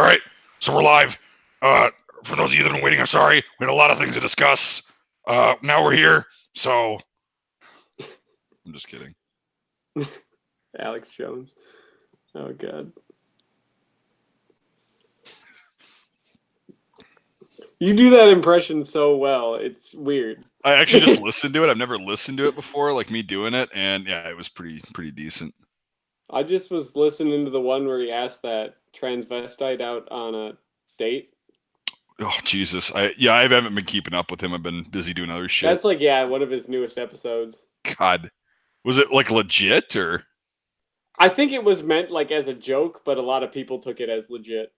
right, so we're live. For those of you that have been waiting, I'm sorry. We had a lot of things to discuss. Now we're here, so... I'm just kidding. Alex Jones. Oh, God. You do that impression so well. It's weird. I actually just listened to it. I've never listened to it before, like me doing it, and yeah, it was pretty decent. I just was listening to the one where he asked that transvestite out on a date. Oh, Jesus. I haven't been keeping up with him. I've been busy doing other shit. That's like, yeah, one of his newest episodes. God. Was it like legit or? I think it was meant like as a joke, but a lot of people took it as legit.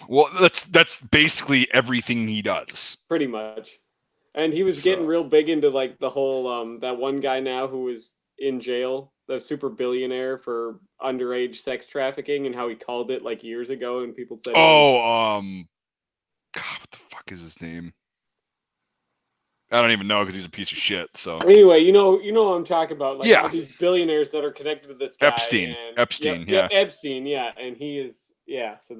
Well, that's basically everything he does. Pretty much. And he was getting real big into like the whole that one guy now who was in jail, the super billionaire for underage sex trafficking, and how he called it like years ago, and people said, God, what the fuck is his name? I don't even know because he's a piece of shit. So anyway, you know what I'm talking about, like all these billionaires that are connected to this guy. Epstein, yeah, Epstein, yeah, and he is, yeah. So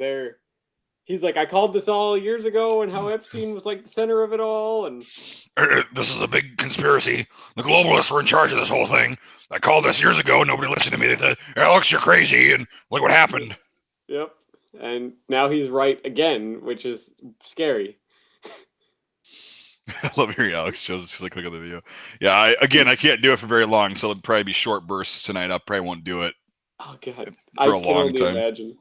he's like, I called this all years ago, and how Epstein was like the center of it all, and this is a big conspiracy. The globalists were in charge of this whole thing. I called this years ago. Nobody listened to me. They said, "Alex, you're crazy," and look what happened. Yep, and now he's right again, which is scary. I love hearing Alex Jones just like look at the video. Yeah, I can't do it for very long, so it'll probably be short bursts tonight. I probably won't do it. Oh God, for a long time. Imagine.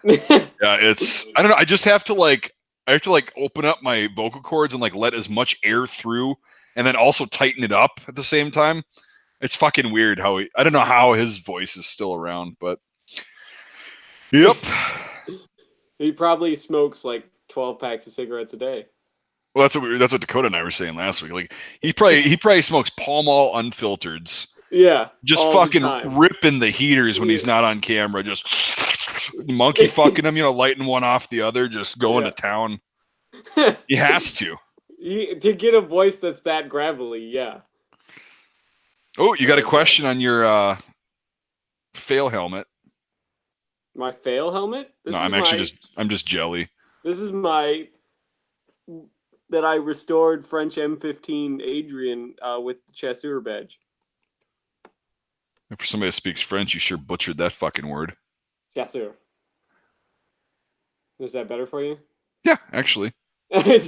Yeah, I don't know. I just have to open up my vocal cords and like let as much air through, and then also tighten it up at the same time. It's fucking weird how I don't know how his voice is still around, but yep. He probably smokes like 12 packs of cigarettes a day. Well, that's what Dakotah and I were saying last week. Like he probably smokes Pall Mall unfiltereds. Yeah, just fucking ripping the heaters when he's not on camera. Just monkey fucking him, lighting one off the other, just going to town. He has to. To get a voice that's that gravelly, yeah. Oh, you got a question on your fail helmet? My fail helmet? No, I'm just jelly. This is that I restored French M15 Adrian with the Chasseur badge. For somebody that speaks French, you sure butchered that fucking word. Chasseur. Is that better for you? Yeah, actually. My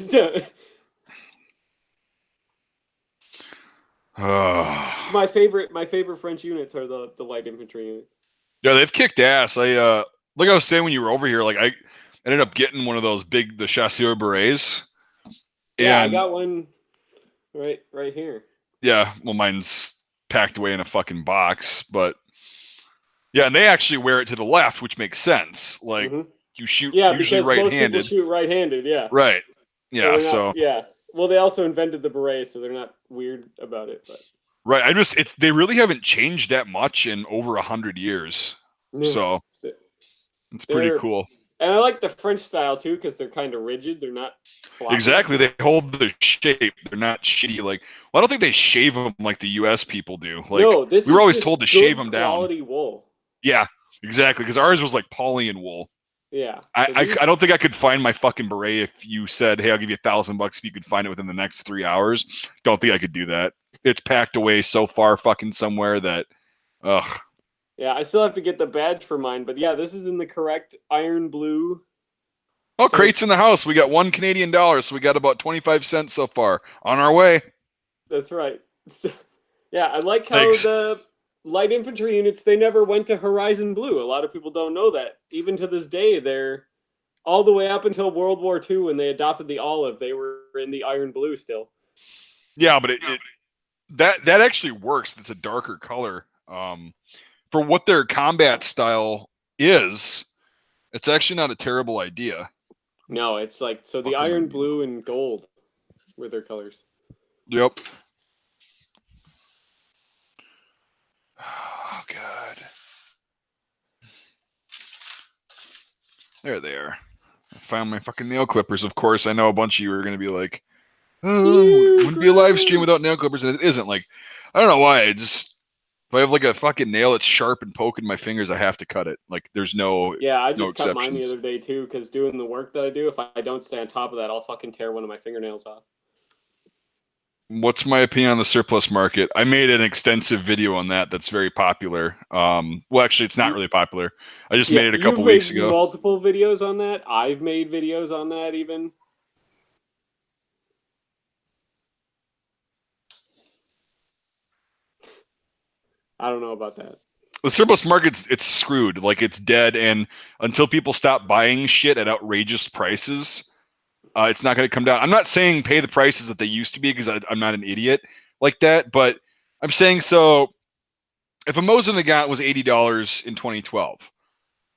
favorite French units are the light infantry units. Yeah, they've kicked ass. Like I was saying when you were over here, like I ended up getting one of those the Chasseur berets. Yeah, I got one right here. Yeah, well, mine's packed away in a fucking box, but yeah, and they actually wear it to the left, which makes sense. Like you shoot usually right-handed. Most people shoot right-handed, yeah. Right. Yeah, yeah. Well, they also invented the beret, so they're not weird about it, but right. They really haven't changed that much in over 100 years. No. So it's pretty cool. And I like the French style too, because they're kind of rigid. They're not floppy. Exactly. They hold their shape. They're not shitty. Like, well, I don't think they shave them like the U.S. people do. Like, no, we were always told to shave them down. Quality wool. Yeah, exactly. Because ours was like Paulian wool. Yeah. I don't think I could find my fucking beret if you said, "Hey, I'll give you $1,000 if you could find it within the next 3 hours." Don't think I could do that. It's packed away so far fucking somewhere that, ugh. Yeah, I still have to get the badge for mine, but yeah, this is in the correct iron blue. Oh, crates in the house. We got $1 Canadian, so we got about 25 cents so far. On our way. That's right. So, yeah, I like how the light infantry units, they never went to Horizon Blue. A lot of people don't know that. Even to this day, they're all the way up until World War II when they adopted the olive. They were in the iron blue still. Yeah, but that actually works. It's a darker color. For what their combat style is, it's actually not a terrible idea. No, it's like, so the iron blue and gold were their colors. Yep. Oh, God. There they are. I found my fucking nail clippers. Of course, I know a bunch of you are going to be like, oh, wouldn't be a live stream without nail clippers. And it isn't. Like, I don't know why. If I have like a fucking nail that's sharp and poking my fingers, I have to cut it. Like there's no I no just cut mine the exceptions. other day too, because doing the work that I do, if I don't stay on top of that, I'll fucking tear one of my fingernails off. What's my opinion on the surplus market? I made an extensive video on that. That's very popular. Well, actually, it's not really popular. I just made it a couple weeks You've made ago. multiple videos on that. I've made videos on that even. I don't know about that. The surplus market's it's screwed. Like it's dead, and until people stop buying shit at outrageous prices, it's not going to come down. I'm not saying pay the prices that they used to be because I'm not an idiot like that, but I'm saying so. If a Mosin Nagant was $80 in 2012,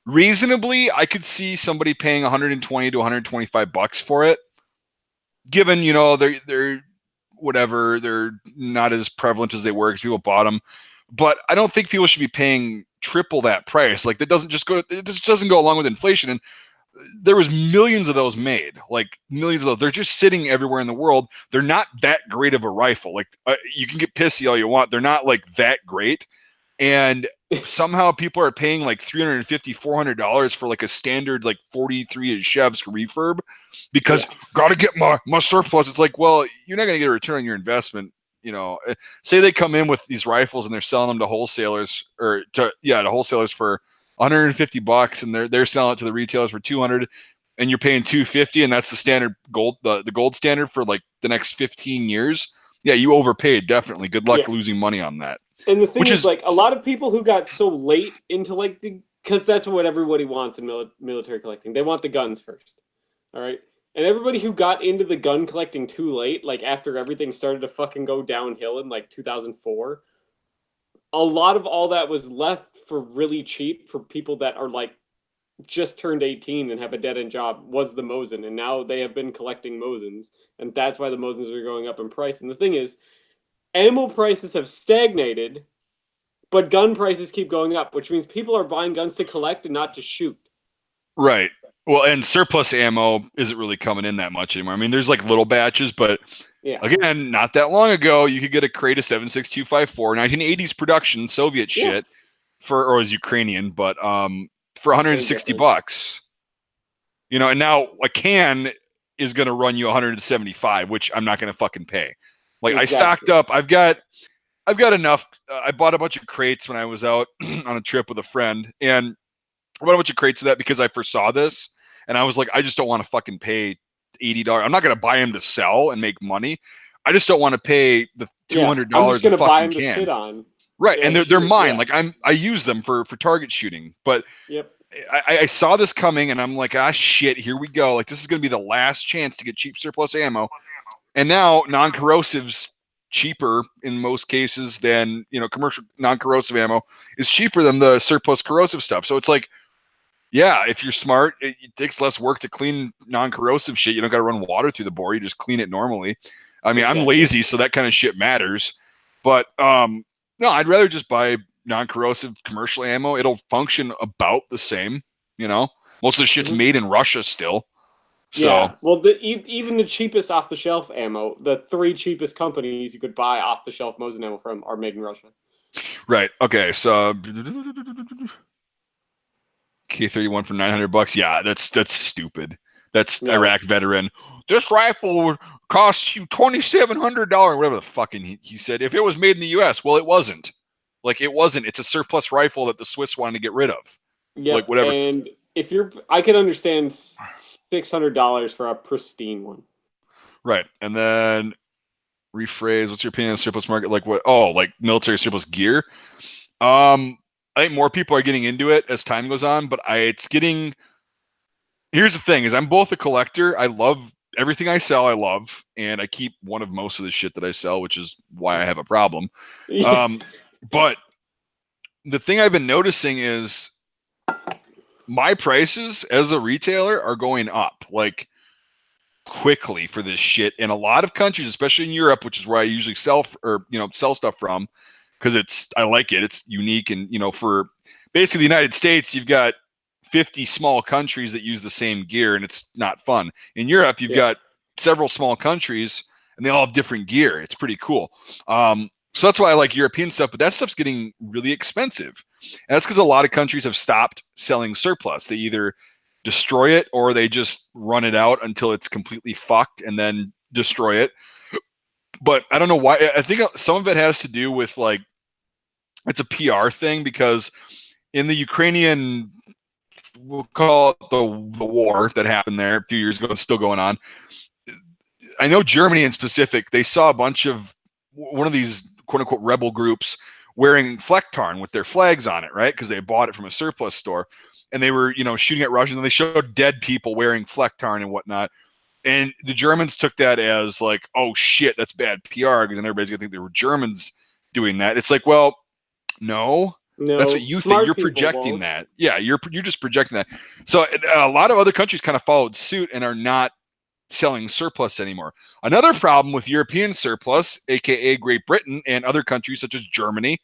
reasonably, I could see somebody paying 120 to 125 bucks for it, given they're whatever, they're not as prevalent as they were because people bought them. But I don't think people should be paying triple that price. Like it just doesn't go along with inflation. And there was millions of those made, like millions of those. They're just sitting everywhere in the world. They're not that great of a rifle. Like you can get pissy all you want. They're not like that great. And somehow people are paying like $350, $400 for like a standard like 43 Chev's refurb because gotta get my surplus. It's like, well, you're not gonna get a return on your investment. Say they come in with these rifles and they're selling them to wholesalers to wholesalers for 150 bucks, and they're selling it to the retailers for 200, and you're paying 250, and that's the standard gold, the gold standard for like the next 15 years. Yeah, you overpaid, definitely. Good luck losing money on that. And the thing is, like, a lot of people who got so late into like because that's what everybody wants in military collecting. They want the guns first, all right. And everybody who got into the gun collecting too late, like after everything started to fucking go downhill in like 2004, a lot of all that was left for really cheap for people that are like just turned 18 and have a dead-end job was the Mosin. And now they have been collecting Mosins. And that's why the Mosins are going up in price. And the thing is, ammo prices have stagnated, but gun prices keep going up, which means people are buying guns to collect and not to shoot. Right. Well, and surplus ammo isn't really coming in that much anymore. I mean, there's like little batches, but again, not that long ago, you could get a crate of 7.6254, 1980s production Soviet shit or it was Ukrainian, but for 160 bucks. And now a can is going to run you 175, which I'm not going to fucking pay. Like I stocked up. I've got enough. I bought a bunch of crates when I was out on a trip with a friend, and I bought a bunch of crates of that because I foresaw this, and I was like, I just don't want to fucking pay $80. I'm not going to buy them to sell and make money. I just don't want to pay the $200 I'm just a fucking buy them can. To sit on. Right, and they're mine. Like I use them for target shooting, but I saw this coming, and I'm like, shit, here we go. Like this is going to be the last chance to get cheap surplus ammo, and now non-corrosives cheaper in most cases than commercial non-corrosive ammo is cheaper than the surplus corrosive stuff. So it's like, yeah, if you're smart, it takes less work to clean non-corrosive shit. You don't got to run water through the bore. You just clean it normally. I mean, I'm lazy, so that kind of shit matters. But no, I'd rather just buy non-corrosive commercial ammo. It'll function about the same. Most of the shit's made in Russia still. So well, even the cheapest off-the-shelf ammo, the 3 cheapest companies you could buy off-the-shelf Mosin ammo from are made in Russia. Right. Okay. So K31 for 900 bucks. Yeah, that's stupid. That's Iraq veteran. This rifle costs you $2,700, whatever the fucking he said. If it was made in the U.S., well, it wasn't. Like it wasn't. It's a surplus rifle that the Swiss wanted to get rid of. Yeah, like whatever. And if I could understand $600 for a pristine one. Right, and then rephrase. What's your opinion on surplus market? Like what? Oh, like military surplus gear. I think more people are getting into it as time goes on, but it's getting. Here's the thing: is I'm both a collector. I love everything I sell. I love, and I keep one of most of the shit that I sell, which is why I have a problem. But the thing I've been noticing is my prices as a retailer are going up like quickly for this shit in a lot of countries, especially in Europe, which is where I usually sell stuff from, because I like it. It's unique, and for basically the United States, you've got 50 small countries that use the same gear, and it's not fun. In Europe, you've got several small countries, and they all have different gear. It's pretty cool. So that's why I like European stuff, but that stuff's getting really expensive. And that's because a lot of countries have stopped selling surplus. They either destroy it or they just run it out until it's completely fucked and then destroy it. But I don't know why. I think some of it has to do with like, it's a PR thing, because in the Ukrainian, we'll call it the war that happened there a few years ago, it's still going on. I know Germany in specific, they saw a bunch of one of these quote unquote rebel groups wearing Flecktarn with their flags on it, right? Because they bought it from a surplus store, and they were, shooting at Russians, and they showed dead people wearing Flecktarn and whatnot. And the Germans took that as like, oh shit, that's bad PR, because then everybody's gonna think they were Germans doing that. It's like, well, no, that's what you think. You're projecting that. Yeah, you're just projecting that. So a lot of other countries kind of followed suit and are not selling surplus anymore. Another problem with European surplus, aka Great Britain and other countries such as Germany,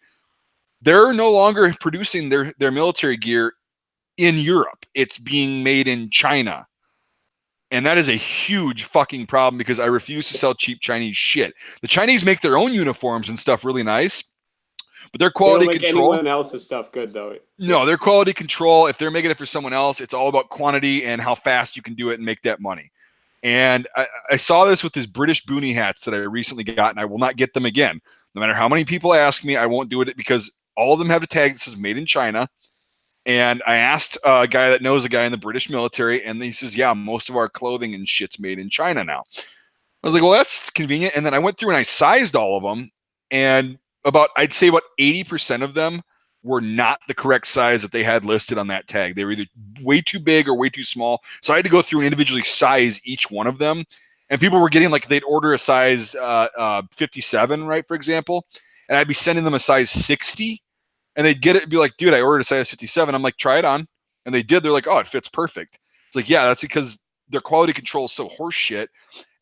they're no longer producing their military gear in Europe. It's being made in China. And that is a huge fucking problem, because I refuse to sell cheap Chinese shit. The Chinese make their own uniforms and stuff really nice, but their quality they don't make control. Anyone else's stuff good though. No, their quality control. If they're making it for someone else, it's all about quantity and how fast you can do it and make that money. And I saw this with these British boonie hats that I recently got, and I will not get them again. No matter how many people ask me, I won't do it, because all of them have a tag that says "Made in China." And I asked a guy that knows a guy in the British military, and he says, yeah, most of our clothing and shit's made in China now. I was like, well, that's convenient. And then I went through and I sized all of them, and I'd say about 80% of them were not the correct size that they had listed on that tag. They were either way too big or way too small. So I had to go through and individually size each one of them. And people were getting, like, they'd order a size 57, right, for example, and I'd be sending them a size 60. And they'd get it and be like, dude, I ordered a size 57. I'm like, try it on. And they did. They're like, oh, it fits perfect. It's like, yeah, that's because their quality control is so horseshit.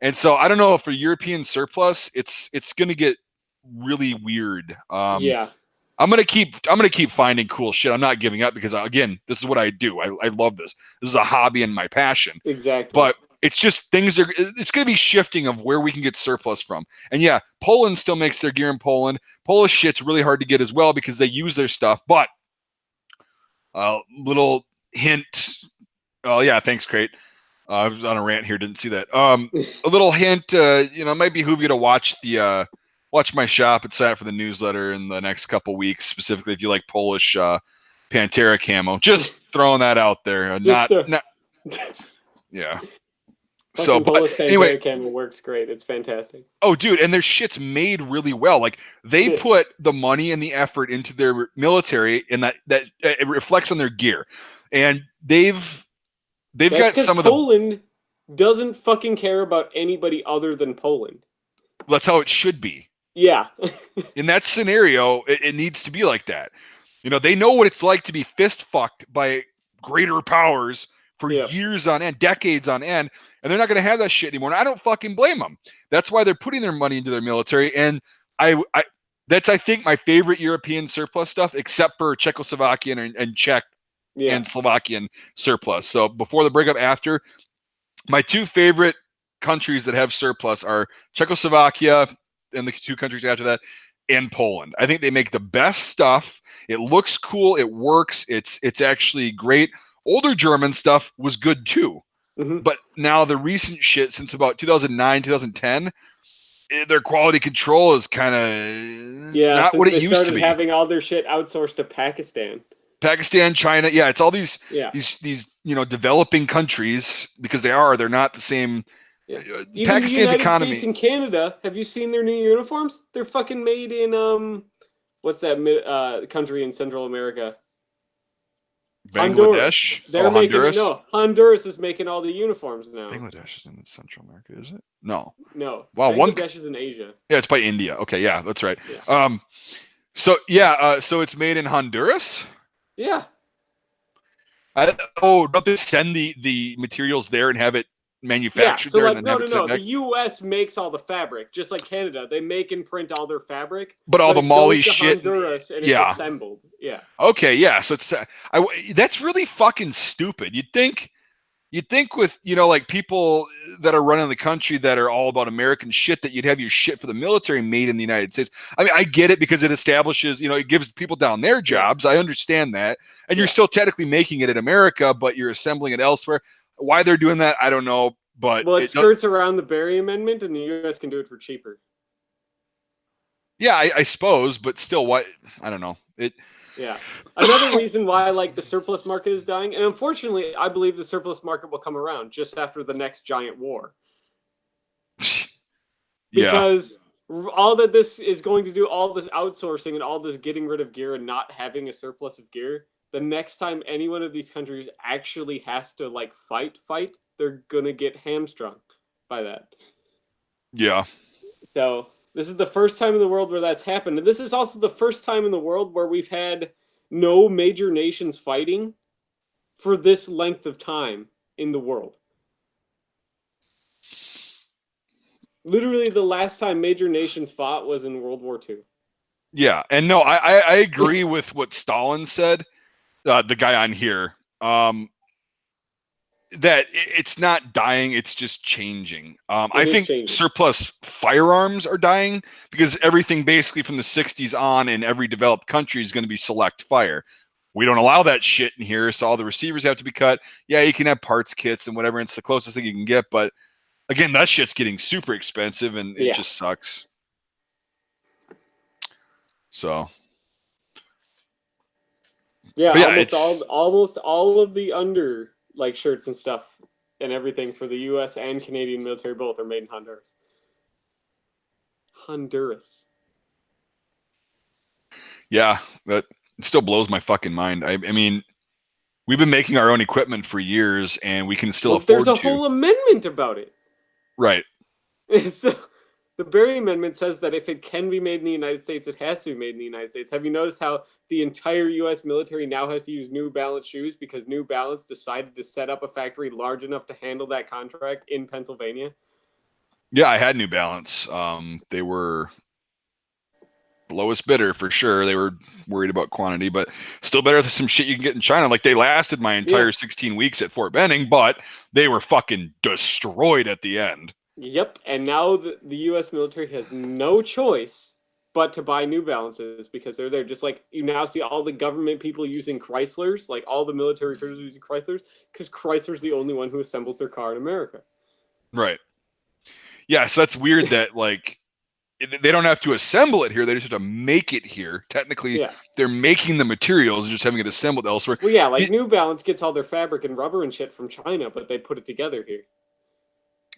And so I don't know if for European surplus, it's going to get really weird. Yeah. I'm gonna keep finding cool shit. I'm not giving up, because again, this is what I do. I love this. This is a hobby and my passion. Exactly. But it's just it's going to be shifting of where we can get surplus from. And yeah, Poland still makes their gear in Poland. Polish shit's really hard to get as well, because they use their stuff. But little hint. Oh yeah, thanks, Crate. I was on a rant here, didn't see that. A little hint. It might behoove you to watch my shop and sign up for the newsletter in the next couple weeks, specifically if you like Polish Pantera camo. Just throwing that out there. Yeah. So, Polish but anyway, camo works great. It's fantastic. Oh, dude, and their shit's made really well. Like, they put the money and the effort into their military, and that it reflects on their gear. And they've got some of the. Poland doesn't fucking care about anybody other than Poland. That's how it should be. Yeah. In that scenario, it needs to be like that. They know what it's like to be fist fucked by greater powers for years on end, decades on end, and they're not going to have that shit anymore. And I don't fucking blame them. That's why they're putting their money into their military. And that's, I think, my favorite European surplus stuff, except for Czechoslovakian and Czech and Slovakian surplus. So before the breakup, after, my two favorite countries that have surplus are Czechoslovakia and the two countries after that, and Poland. I think they make the best stuff. It looks cool. It works. It's actually great. Older German stuff was good too. Mm-hmm. But now the recent shit, since about 2009, 2010, their quality control is kind of not what it used to be. They started having all their shit outsourced to Pakistan, China. Yeah, it's all these developing countries, because they're not the same. Yeah. Even Pakistan's the United economy. States and Canada, have you seen their new uniforms? They're fucking made in what's that country in Central America? Bangladesh? Honduras. Honduras is making all the uniforms now. Bangladesh is in Central America, is it? No. Wow, Bangladesh is in Asia. Yeah, it's by India. Okay, yeah, that's right. Yeah. So it's made in Honduras? Yeah. Don't they send the materials there and have it manufactured there? No. The U.S. makes all the fabric, just like Canada. They make and print all their fabric, but all the Mali shit, Honduras, and it's assembled. Yeah. Okay, yeah. So it's that's really fucking stupid. You'd think you'd think with, you know, like people that are running the country that are all about American shit, that you'd have your shit for the military made in the United States. I mean, I get it because it establishes, you know, it gives people down their jobs. I understand that. And you're still technically making it in America, but you're assembling it elsewhere. Why they're doing that, I don't know. But well, it skirts around the Berry Amendment, and the U.S. can do it for cheaper. Yeah, I suppose, but still, what? I don't know. Yeah. Another reason why like the surplus market is dying, and unfortunately, I believe the surplus market will come around just after the next giant war. Yeah. Because all that this is going to do, all this outsourcing and all this getting rid of gear and not having a surplus of gear, the next time any one of these countries actually has to like fight, they're gonna get hamstrung by that. Yeah. So this is the first time in the world where that's happened. And this is also the first time in the world where we've had no major nations fighting for this length of time in the world. Literally, the last time major nations fought was in World War II. Yeah. And no, I agree with what Stalin said, the guy on here, that it's not dying, it's just changing. I think changing. surplus firearms are dying because everything basically from the 60s on in every developed country is going to be select fire. We don't allow that shit in here, so all the receivers have to be cut. Yeah, you can have parts kits and whatever, it's the closest thing you can get, but again, that shit's getting super expensive and it just sucks. So yeah, yeah, almost all of the under like shirts and stuff and everything for the U.S. and Canadian military both are made in Honduras. Honduras. Yeah, that still blows my fucking mind. I mean, we've been making our own equipment for years, and we can still afford to. There's a whole amendment about it. Right. So the Berry Amendment says that if it can be made in the United States, it has to be made in the United States. Have you noticed how the entire U.S. military now has to use New Balance shoes because New Balance decided to set up a factory large enough to handle that contract in Pennsylvania? Yeah, I had New Balance. They were lowest bidder for sure. They were worried about quantity, but still better than some shit you can get in China. Like they lasted my entire 16 weeks at Fort Benning, but they were fucking destroyed at the end. Yep, and now the U.S. military has no choice but to buy New Balances because they're there. Just like you now see all the government people using Chryslers, like all the military recruiters using Chryslers, because Chrysler's the only one who assembles their car in America. Right. Yeah, so that's weird that like they don't have to assemble it here; they just have to make it here. Technically, they're making the materials, just having it assembled elsewhere. Well, yeah, like New Balance gets all their fabric and rubber and shit from China, but they put it together here.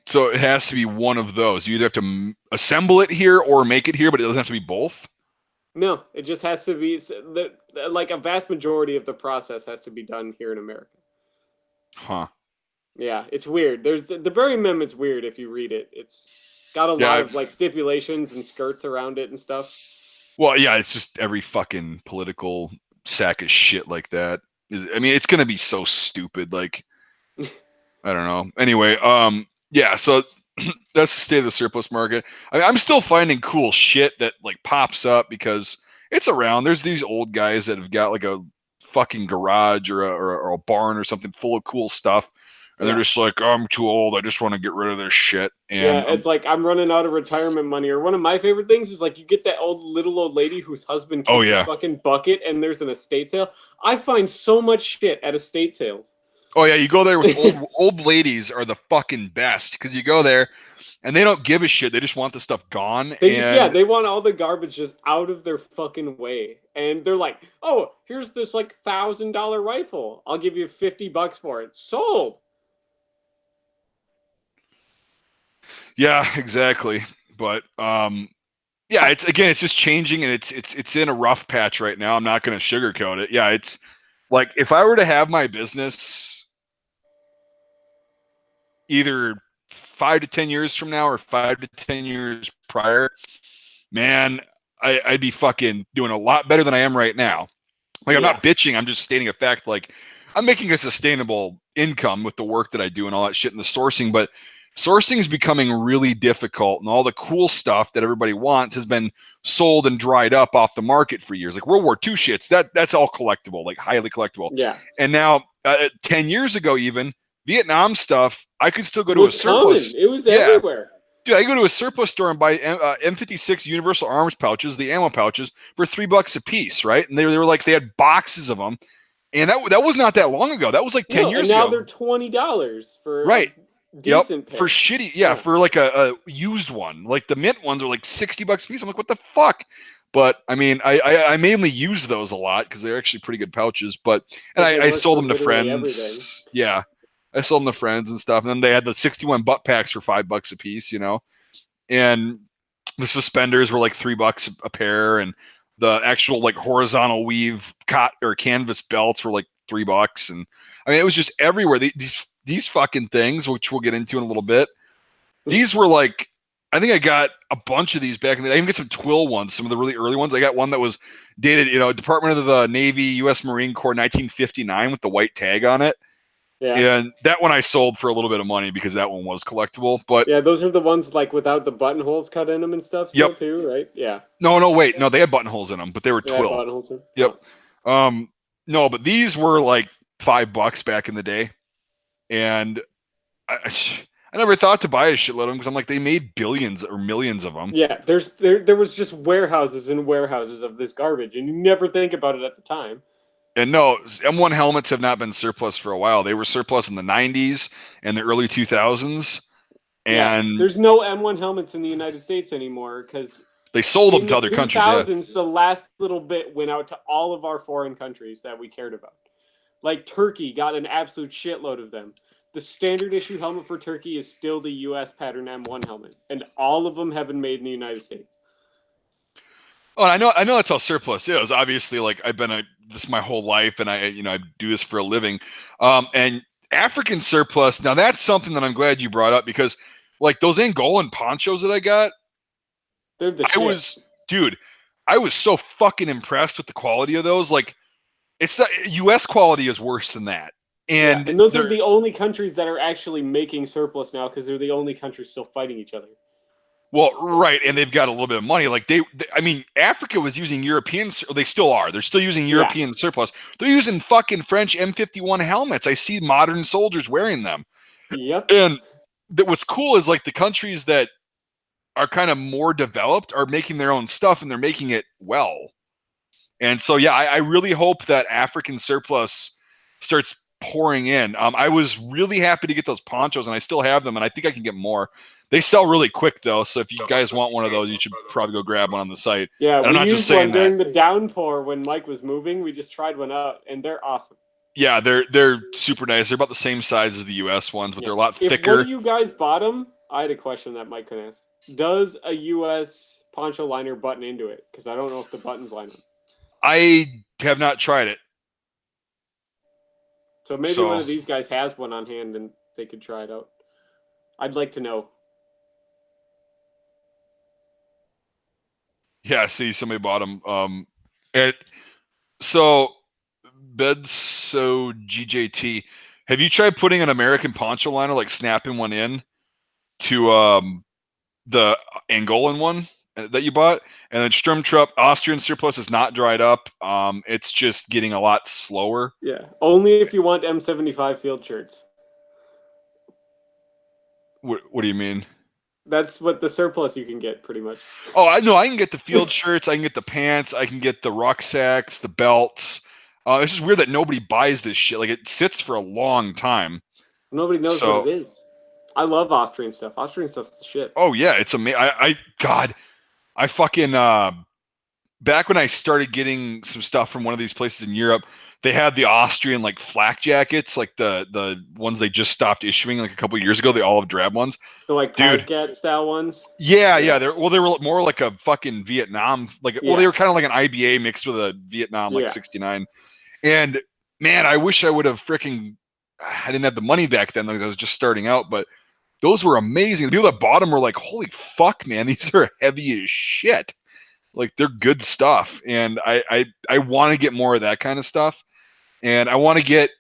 So it has to be one of those. You either have to assemble it here or make it here, but it doesn't have to be both. No, it just has to be like a vast majority of the process has to be done here in America. Huh. Yeah, it's weird. There's the Berry Amendment's weird if you read it. It's got a lot of like stipulations and skirts around it and stuff. Well, yeah, it's just every fucking political sack of shit like that. I mean, it's gonna be so stupid. Like, I don't know. Anyway, yeah. So that's the state of the surplus market. I mean, I'm still finding cool shit that like pops up because it's around. There's these old guys that have got like a fucking garage or a barn or something full of cool stuff. And they're just like, oh, I'm too old. I just want to get rid of this shit. And it's like I'm running out of retirement money. Or one of my favorite things is like you get that little old lady whose husband kicked the fucking bucket, and there's an estate sale. I find so much shit at estate sales. Oh yeah, you go there with old ladies are the fucking best because you go there and they don't give a shit. They just want the stuff gone. They want all the garbage just out of their fucking way. And they're like, oh, here's this like $1,000 rifle. I'll give you $50 for it. Sold. Yeah, exactly. But yeah, it's just changing and it's in a rough patch right now. I'm not going to sugarcoat it. Yeah, it's like if I were to have my business either 5 to 10 years from now or 5 to 10 years prior, man, I'd be fucking doing a lot better than I am right now. Like I'm not bitching. I'm just stating a fact. Like I'm making a sustainable income with the work that I do and all that shit and the sourcing, but sourcing is becoming really difficult and all the cool stuff that everybody wants has been sold and dried up off the market for years. Like World War II shits, that's all collectible, like highly collectible. Yeah. And now 10 years ago, even Vietnam stuff, I could still go It to a was common. surplus. It was Yeah, everywhere. dude, I go to a surplus store and buy M56 Universal Arms pouches, the ammo pouches, for $3 a piece, right? And they were like, they had boxes of them, and that was not that long ago. That was like 10 No, and years now ago, they're $20 for right? a Yep, decent for pair. shitty, yeah, for like a used one. Like the mint ones are like $60 a piece. I'm like, what the fuck? But I mean, I mainly use those a lot because they're actually pretty good pouches. But and Because they I work sold for them to literally everything. friends. Yeah, I sold them to friends and stuff. And then they had the 61 butt packs for $5 a piece, you know. And the suspenders were like $3 a pair, and the actual like horizontal weave cot or canvas belts were like $3. And I mean, it was just everywhere. These fucking things, which we'll get into in a little bit. These were like, I think I got a bunch of these back in the day. I even get some twill ones, some of the really early ones. I got one that was dated, you know, Department of the Navy, U.S. Marine Corps, 1959, with the white tag on it. Yeah. And that one I sold for a little bit of money because that one was collectible. But Yeah, those are the ones like without the buttonholes cut in them and stuff yep, still too, right? Yeah. no, wait, no, they had buttonholes in them, but they were Yeah, twill. buttonholes in. Yep. Oh. No, but these were like $5 back in the day, and I never thought to buy a shitload of them because I'm like, they made billions or millions of them. Yeah, there was just warehouses and warehouses of this garbage, and you never think about it at the time. And no, M1 helmets have not been surplus for a while. They were surplus in the 90s and the early 2000s, Yeah, and there's no M1 helmets in the United States anymore because they sold them in to the other countries. Yeah. 2000s, the last little bit went out to all of our foreign countries that we cared about. Like Turkey got an absolute shitload of them. The standard issue helmet for Turkey is still the US pattern M1 helmet, and all of them have been made in the United States. Oh, and I know that's how surplus is. Obviously, like I've been this my whole life, and I do this for a living. And African surplus. Now that's something that I'm glad you brought up because, like those Angolan ponchos that I got, They're the I shit. was, dude, I was so fucking impressed with the quality of those. Like, it's not U.S. quality is worse than that, Yeah, and and those are they're the only countries that are actually making surplus now because they're the only countries still fighting each other. well, right, and they've got a little bit of money. Like I mean, Africa was using European, or they still are. They're still using Yeah. European surplus. They're using fucking French M51 helmets. I see modern soldiers wearing them. Yep. And what's cool is like the countries that are kind of more developed are making their own stuff and they're making it well. And so, yeah, I really hope that African surplus starts pouring in. I was really happy to get those ponchos, and I still have them, and I think I can get more. They sell really quick though, so if you guys want one of those, you should probably go grab one on the site. Yeah, And I'm we not just used saying one that. during the downpour when Mike was moving. We just tried one out, and they're awesome. Yeah, they're super nice. They're about the same size as the U.S. ones, but Yeah. they're a lot If one thicker. of you guys bought them, I had a question that Mike can ask. Does a U.S. poncho liner button into it? Because I don't know if the buttons line up. I have not tried it. So maybe one So of these guys has one on hand, and they could try it out. I'd like to know. yeah, see somebody bought them. It so Bedso GJT. Have you tried putting an American poncho liner, like snapping one in to the Angolan one that you bought? And then Sturmtrupp Austrian surplus is not dried up. It's just getting a lot slower. Yeah, only if you want M75 field shirts. What do you mean? That's what the surplus you can get, pretty much. Oh, I know. I can get the field shirts. I can get the pants. I can get the rucksacks, the belts. It's just weird that nobody buys this shit. Like it sits for a long time. Nobody knows what So, it is. I love Austrian stuff. Austrian stuff's the shit. oh yeah, it's amazing. God, I fucking back when I started getting some stuff from one of these places in Europe, they had the Austrian like flak jackets, like the ones they just stopped issuing like a couple years ago, the olive drab ones. The like Dude, Pascat style ones. yeah, they were more like a fucking Vietnam, like well, they Yeah. were kind of like an IBA mixed with a Vietnam like Yeah. 69. And man, I wish I would have freaking I didn't have the money back then because I was just starting out, but those were amazing. The people that bought them were like, "Holy fuck, man, these are heavy as shit." Like they're good stuff, and I want to get more of that kind of stuff, and I want to get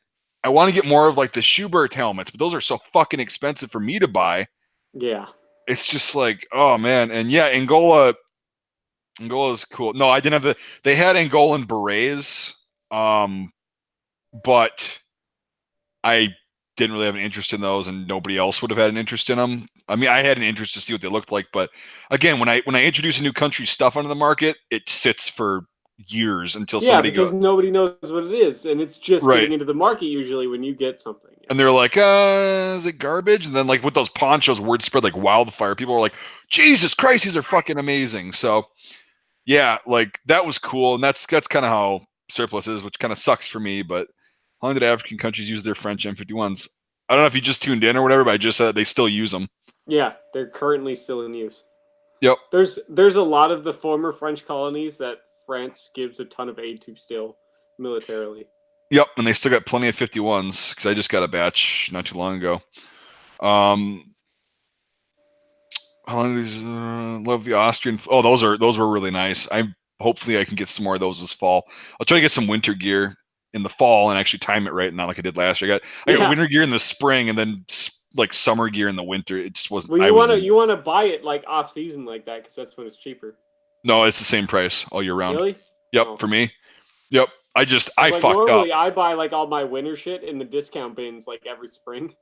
more of like the Schubert helmets, but those are so fucking expensive for me to buy. Yeah. It's just like, oh man, and yeah, Angola's cool. No, I didn't have they had Angolan berets, but I didn't really have an interest in those, and nobody else would have had an interest in them. I mean, I had an interest to see what they looked like, but again, when I introduce a new country's stuff onto the market, it sits for years until somebody because nobody knows what it is, and it's just getting into the market usually when you get something. And they're like, is it garbage? And then like with those ponchos, word spread like wildfire. People are like, Jesus Christ, these are fucking amazing. So yeah, like that was cool, and that's kind of how surplus is, which kind of sucks for me. But how long did African countries use their French M51s? I don't know if you just tuned in or whatever, but I just said they still use them. Yeah, they're currently still in use. Yep. There's a lot of the former French colonies that France gives a ton of aid to still militarily. Yep, and they still got plenty of 51s because I just got a batch not too long ago. How long these? Love the Austrian. Oh, those were really nice. Hopefully I can get some more of those this fall. I'll try to get some winter gear in the fall and actually time it right, not like I did last year. I got winter gear in the spring and then like summer gear in the winter. It just wasn't. Well, you want to buy it like off season like that because that's when it's cheaper. No, it's the same price all year round. Really? Yep, for me. Yep. I fucked normally up. I buy like all my winter shit in the discount bins like every spring.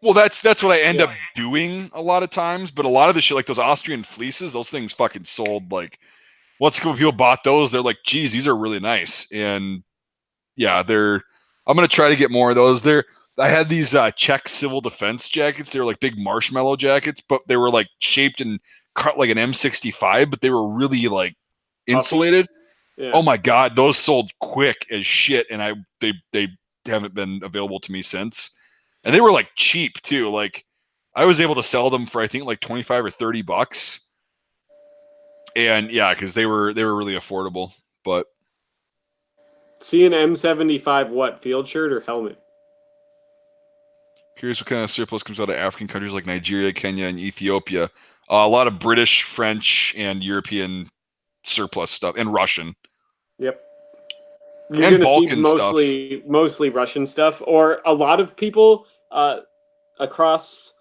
Well, that's what I end up doing a lot of times. But a lot of the shit, like those Austrian fleeces, those things fucking sold. Like, once a couple people bought those, they're like, "Geez, these are really nice." And yeah, I'm gonna try to get more of those. I had these Czech civil defense jackets. They were like big marshmallow jackets, but they were like shaped and cut like an M65, but they were really like insulated. Yeah. Oh my god, those sold quick as shit, and they haven't been available to me since. And they were like cheap too. Like I was able to sell them for I think like $25 or $30. And yeah, because they were really affordable. But see an M75 what, field shirt or helmet? Curious what kind of surplus comes out of African countries like Nigeria, Kenya, and Ethiopia. A lot of British, French, and European surplus stuff, and Russian. Yep. You're going to see mostly Russian stuff, or a lot of people across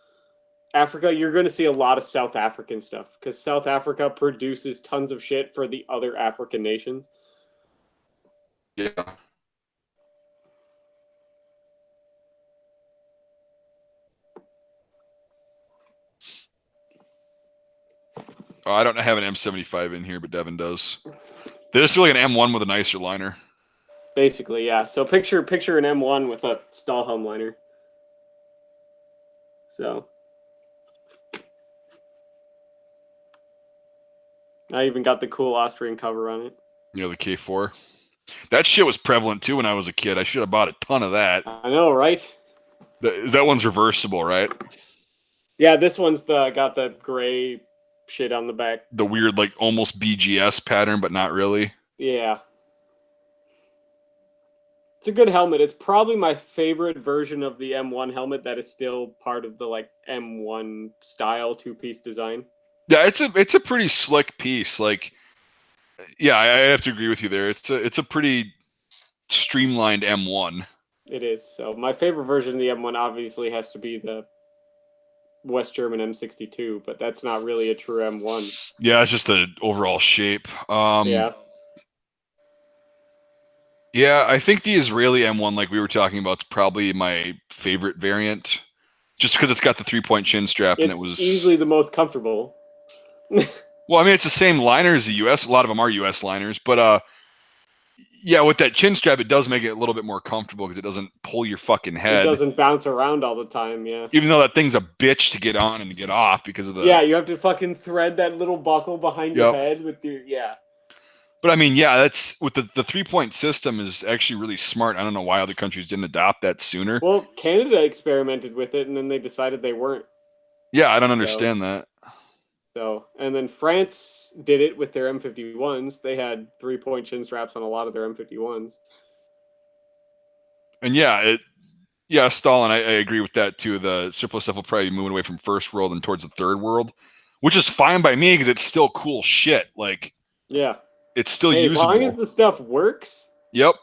Africa. You're going to see a lot of South African stuff because South Africa produces tons of shit for the other African nations. Yeah. Oh, I don't have an M75 in here, but Devin does. They just feel like an M1 with a nicer liner. Basically, yeah. So picture an M1 with a Stahlhelm liner. So I even got the cool Austrian cover on it. You know, the K4. That shit was prevalent too when I was a kid. I should have bought a ton of that. I know, right? That one's reversible, right? Yeah, this one's got the gray shit on the back. The weird, like, almost BGS pattern, but not really. Yeah. It's a good helmet. It's probably my favorite version of the M1 helmet that is still part of the, like, M1 style two-piece design. Yeah, it's a pretty slick piece. Like, yeah, I have to agree with you there. It's a pretty streamlined M1. It is. So my favorite version of the M1 obviously has to be the West German M62, but that's not really a true M1. Yeah, it's just the overall shape. Yeah. Yeah, I think the Israeli M1, like we were talking about, is probably my favorite variant, just because it's got the 3-point chin strap, and it was easily the most comfortable. Well, I mean, it's the same liner as the US. A lot of them are US liners, but yeah, with that chin strap, it does make it a little bit more comfortable because it doesn't pull your fucking head. It doesn't bounce around all the time, yeah. Even though that thing's a bitch to get on and to get off because of the... Yeah, you have to fucking thread that little buckle behind your head with your... Yeah. But I mean, yeah, that's... With the 3-point system is actually really smart. I don't know why other countries didn't adopt that sooner. Well, Canada experimented with it, and then they decided they weren't. Yeah, I don't understand that. So, and then France did it with their M51s. They had 3-point chin straps on a lot of their M51s. And yeah, Stalin, I agree with that too. The surplus stuff will probably be moving away from first world and towards the third world, which is fine by me because it's still cool shit. Like, yeah, it's still usable. As long as the stuff works. Yep.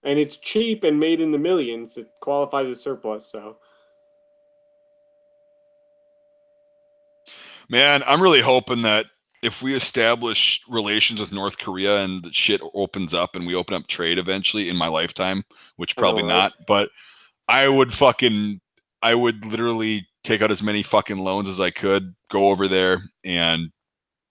And it's cheap and made in the millions, it qualifies as surplus, so. Man, I'm really hoping that if we establish relations with North Korea and the shit opens up and we open up trade eventually in my lifetime, which probably not, but I would fucking I would literally take out as many fucking loans as I could, go over there and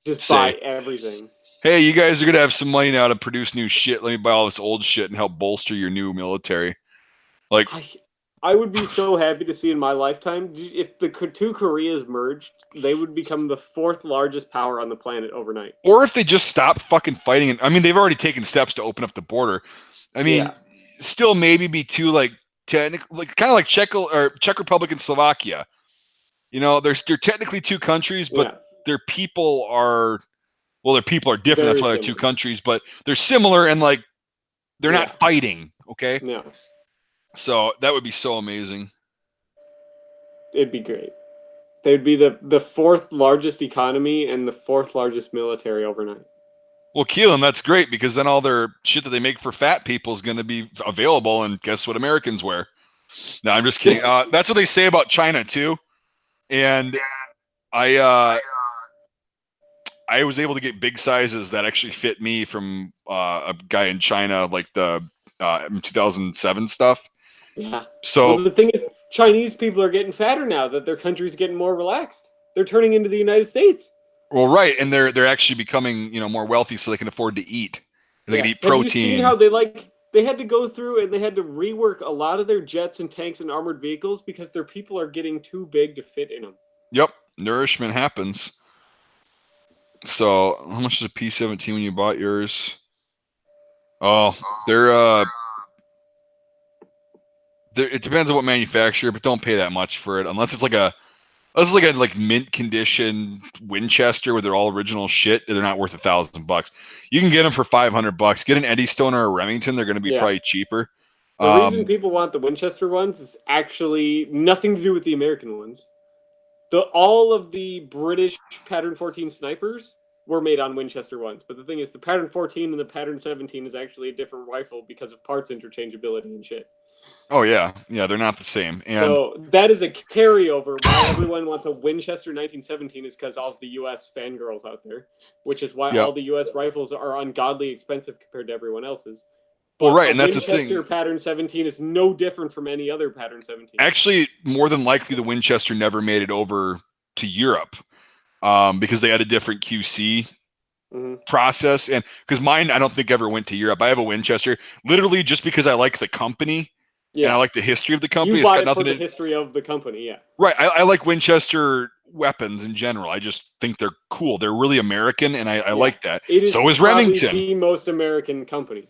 just say, buy everything. hey, you guys are going to have some money now to produce new shit. Let me buy all this old shit and help bolster your new military. Like, I would be so happy to see in my lifetime, if the two Koreas merged, they would become the 4th largest power on the planet overnight. or if they just stop fucking fighting. And I mean, they've already taken steps to open up the border. I mean, still maybe be too like technically, like kind of like Czech Republic and Slovakia. You know, they're technically two countries, but their people are different. Very that's why they're two countries, but they're similar and like they're not fighting. Okay. Yeah. So that would be so amazing. It'd be great. They'd be the 4th largest economy and the 4th largest military overnight. Well, Keelan, that's great because then all their shit that they make for fat people is going to be available, and guess what Americans wear? No, I'm just kidding. That's what they say about China too. And I was able to get big sizes that actually fit me from a guy in China, like the 2007 stuff. Yeah. So the thing is, Chinese people are getting fatter now that their country's getting more relaxed. They're turning into the United States. Well, right, and they're actually becoming more wealthy, so they can afford to eat. They can eat protein. Have you seen how they had to go through and they had to rework a lot of their jets and tanks and armored vehicles because their people are getting too big to fit in them. Yep, nourishment happens. So, how much is a P17 when you bought yours? Oh, it depends on what manufacturer, but don't pay that much for it unless it's like a mint condition Winchester where they're all original shit. They're not worth $1,000. You can get them for $500. Get an Eddystone or a Remington. They're going to be probably cheaper. The reason people want the Winchester ones is actually nothing to do with the American ones. All of the British Pattern 14 snipers were made on Winchester ones, but the thing is, the Pattern 14 and the Pattern 17 is actually a different rifle because of parts interchangeability and shit. Oh yeah, they're not the same. And so that is a carryover. Why everyone wants a Winchester 1917 is because all of the U.S. fangirls out there, which is why all the U.S. rifles are ungodly expensive compared to everyone else's. But well, right, and that's the thing. Winchester Pattern 17 is no different from any other Pattern 17. Actually, more than likely, the Winchester never made it over to Europe because they had a different QC process, and because mine, I don't think ever went to Europe. I have a Winchester literally just because I like the company. Yeah. And I like the history of the company. You bought it for the history of the company, yeah. Right. I like Winchester weapons in general. I just think they're cool. They're really American, and I like that. So is Remington. The most American company.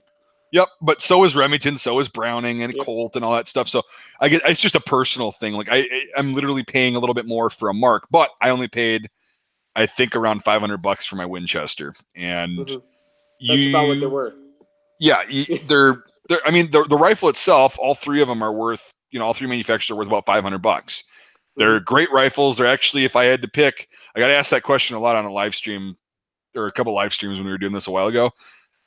Yep, but so is Remington, so is Browning and Colt and all that stuff. So it's just a personal thing. Like I'm literally paying a little bit more for a Mark, but I only paid, I think, around $500 for my Winchester, and that's about what they're worth. Yeah, I mean, the rifle itself, all three of them are worth, all three manufacturers are worth about $500. They're great rifles. They're actually, if I had to pick, I got asked that question a lot on a live stream, or a couple live streams when we were doing this a while ago.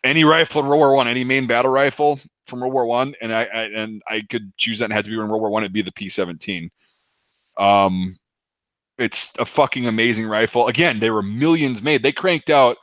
Any rifle in World War I, any main battle rifle from World War I, and I could choose that and had to be in World War I, it'd be the P17. It's a fucking amazing rifle. Again, they were millions made. They cranked out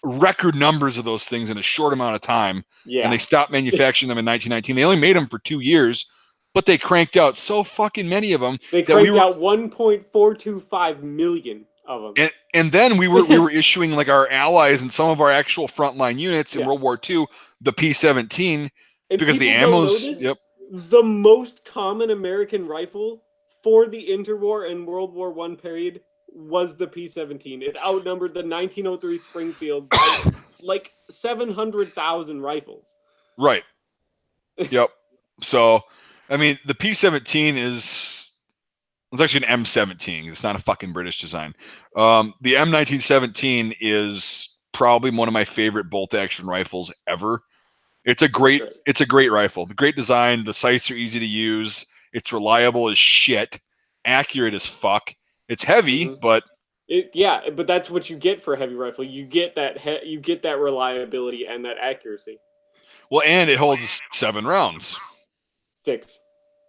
record numbers of those things in a short amount of time. Yeah. And they stopped manufacturing them in 1919. They only made them for 2 years, but they cranked out so fucking many of them. They cranked out 1.425 million of them. And then we were issuing like our allies and some of our actual frontline units in World War II, the P17, because the ammo's the most common American rifle for the interwar and World War I period was the P17. It outnumbered the 1903 Springfield by like 700,000 rifles. Right. Yep. So, I mean, the P17 it's actually an M17. It's not a fucking British design. The M1917 is probably one of my favorite bolt-action rifles ever. It's a great rifle. The great design. The sights are easy to use. It's reliable as shit. Accurate as fuck. It's heavy, but but that's what you get for a heavy rifle. You get that reliability and that accuracy. Well, and it holds 7 rounds. 6.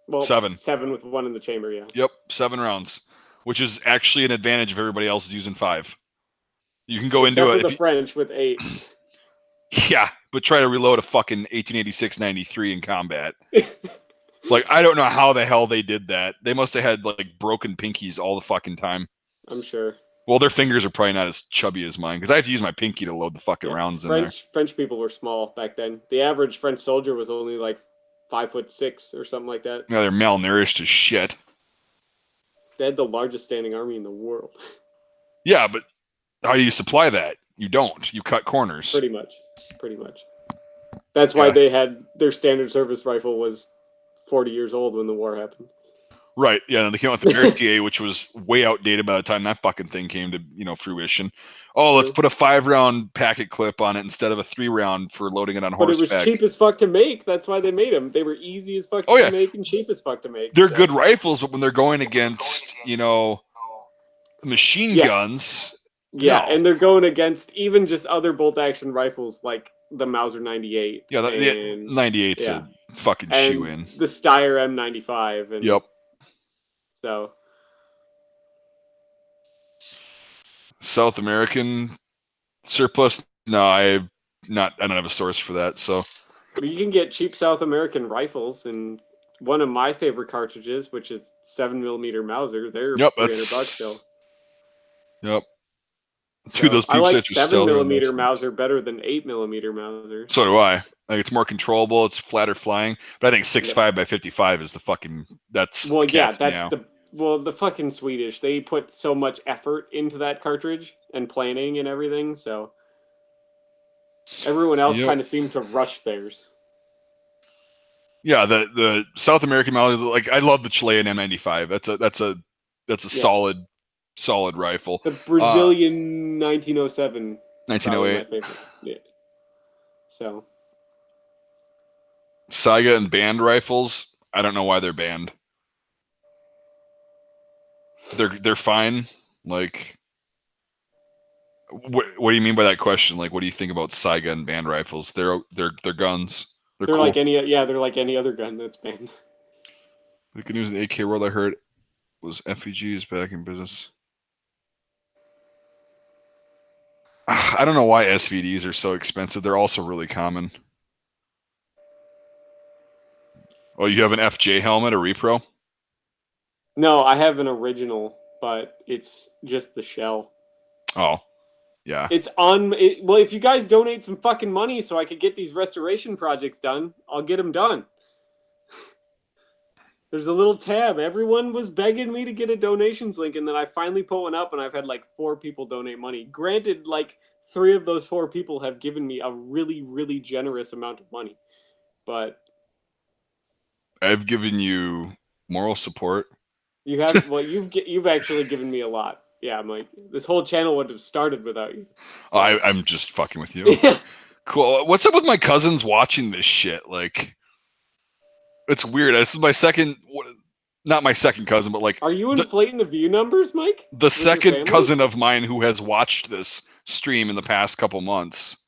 Well, 7. 7 with 1 in the chamber, yeah. Yep, 7 rounds, which is actually an advantage if everybody else is using 5. You can go into it. The French with 8. Yeah, but try to reload a fucking 1886-93 in combat. Like, I don't know how the hell they did that. They must have had like broken pinkies all the fucking time. I'm sure. Well, their fingers are probably not as chubby as mine because I have to use my pinky to load the fucking rounds in there. French people were small back then. The average French soldier was only like 5'6" or something like that. Yeah, they're malnourished as shit. They had the largest standing army in the world. Yeah, but how do you supply that? You don't. You cut corners. Pretty much. That's why they had their standard service rifle was 40 years old when the war happened. Right. Yeah. And they came out with the Berthier, which was way outdated by the time that fucking thing came to fruition. Oh, let's put a 5-round packet clip on it instead of a 3-round for loading it on horseback. But it was cheap as fuck to make. That's why they made them. They were easy as fuck to make and cheap as fuck to make. They're good rifles, but when they're going against, machine guns. Yeah, and they're going against even just other bolt action rifles like the Mauser 98. Yeah, the 98's a fucking shoe in. The Steyr M95. And yep. So. South American surplus? No, I don't have a source for that. So. You can get cheap South American rifles, and one of my favorite cartridges, which is 7mm Mauser, they're $300 still. Yep. Dude, those I like 7mm Mauser better than 8mm Mauser. So do I. Like, it's more controllable. It's flatter flying. But I think 6.5 by 55 is the fucking. That's the fucking Swedish. They put so much effort into that cartridge and planning and everything. So everyone else kind of seemed to rush theirs. Yeah, the South American Mauser. Like, I love the Chilean M95. That's a solid rifle. The Brazilian 1907. 1908. My favorite. Yeah. So. Saiga and banned rifles. I don't know why they're banned. They're fine. Like, what do you mean by that question? Like, what do you think about Saiga and banned rifles? They're guns. They're cool. Like any other gun that's banned. The good news in the AK world I heard was FEGs back in business. I don't know why SVDs are so expensive. They're also really common. Oh, you have an FJ helmet, a repro? No, I have an original, but it's just the shell. Oh, yeah. It's on. Well, if you guys donate some fucking money so I could get these restoration projects done, I'll get them done. There's a little tab. Everyone was begging me to get a donations link, and then I finally put one up, and I've had like 4 people donate money. Granted, like 3 of those 4 people have given me a really, really generous amount of money, but I've given you moral support. You have. Well, you've actually given me a lot. Yeah, Mike. This whole channel would have started without you. So. I'm just fucking with you. Yeah. Cool. What's up with my cousins watching this shit? Like, it's weird. This is my second, not my second cousin, but like. Are you inflating the view numbers, Mike? The second cousin of mine who has watched this stream in the past couple months.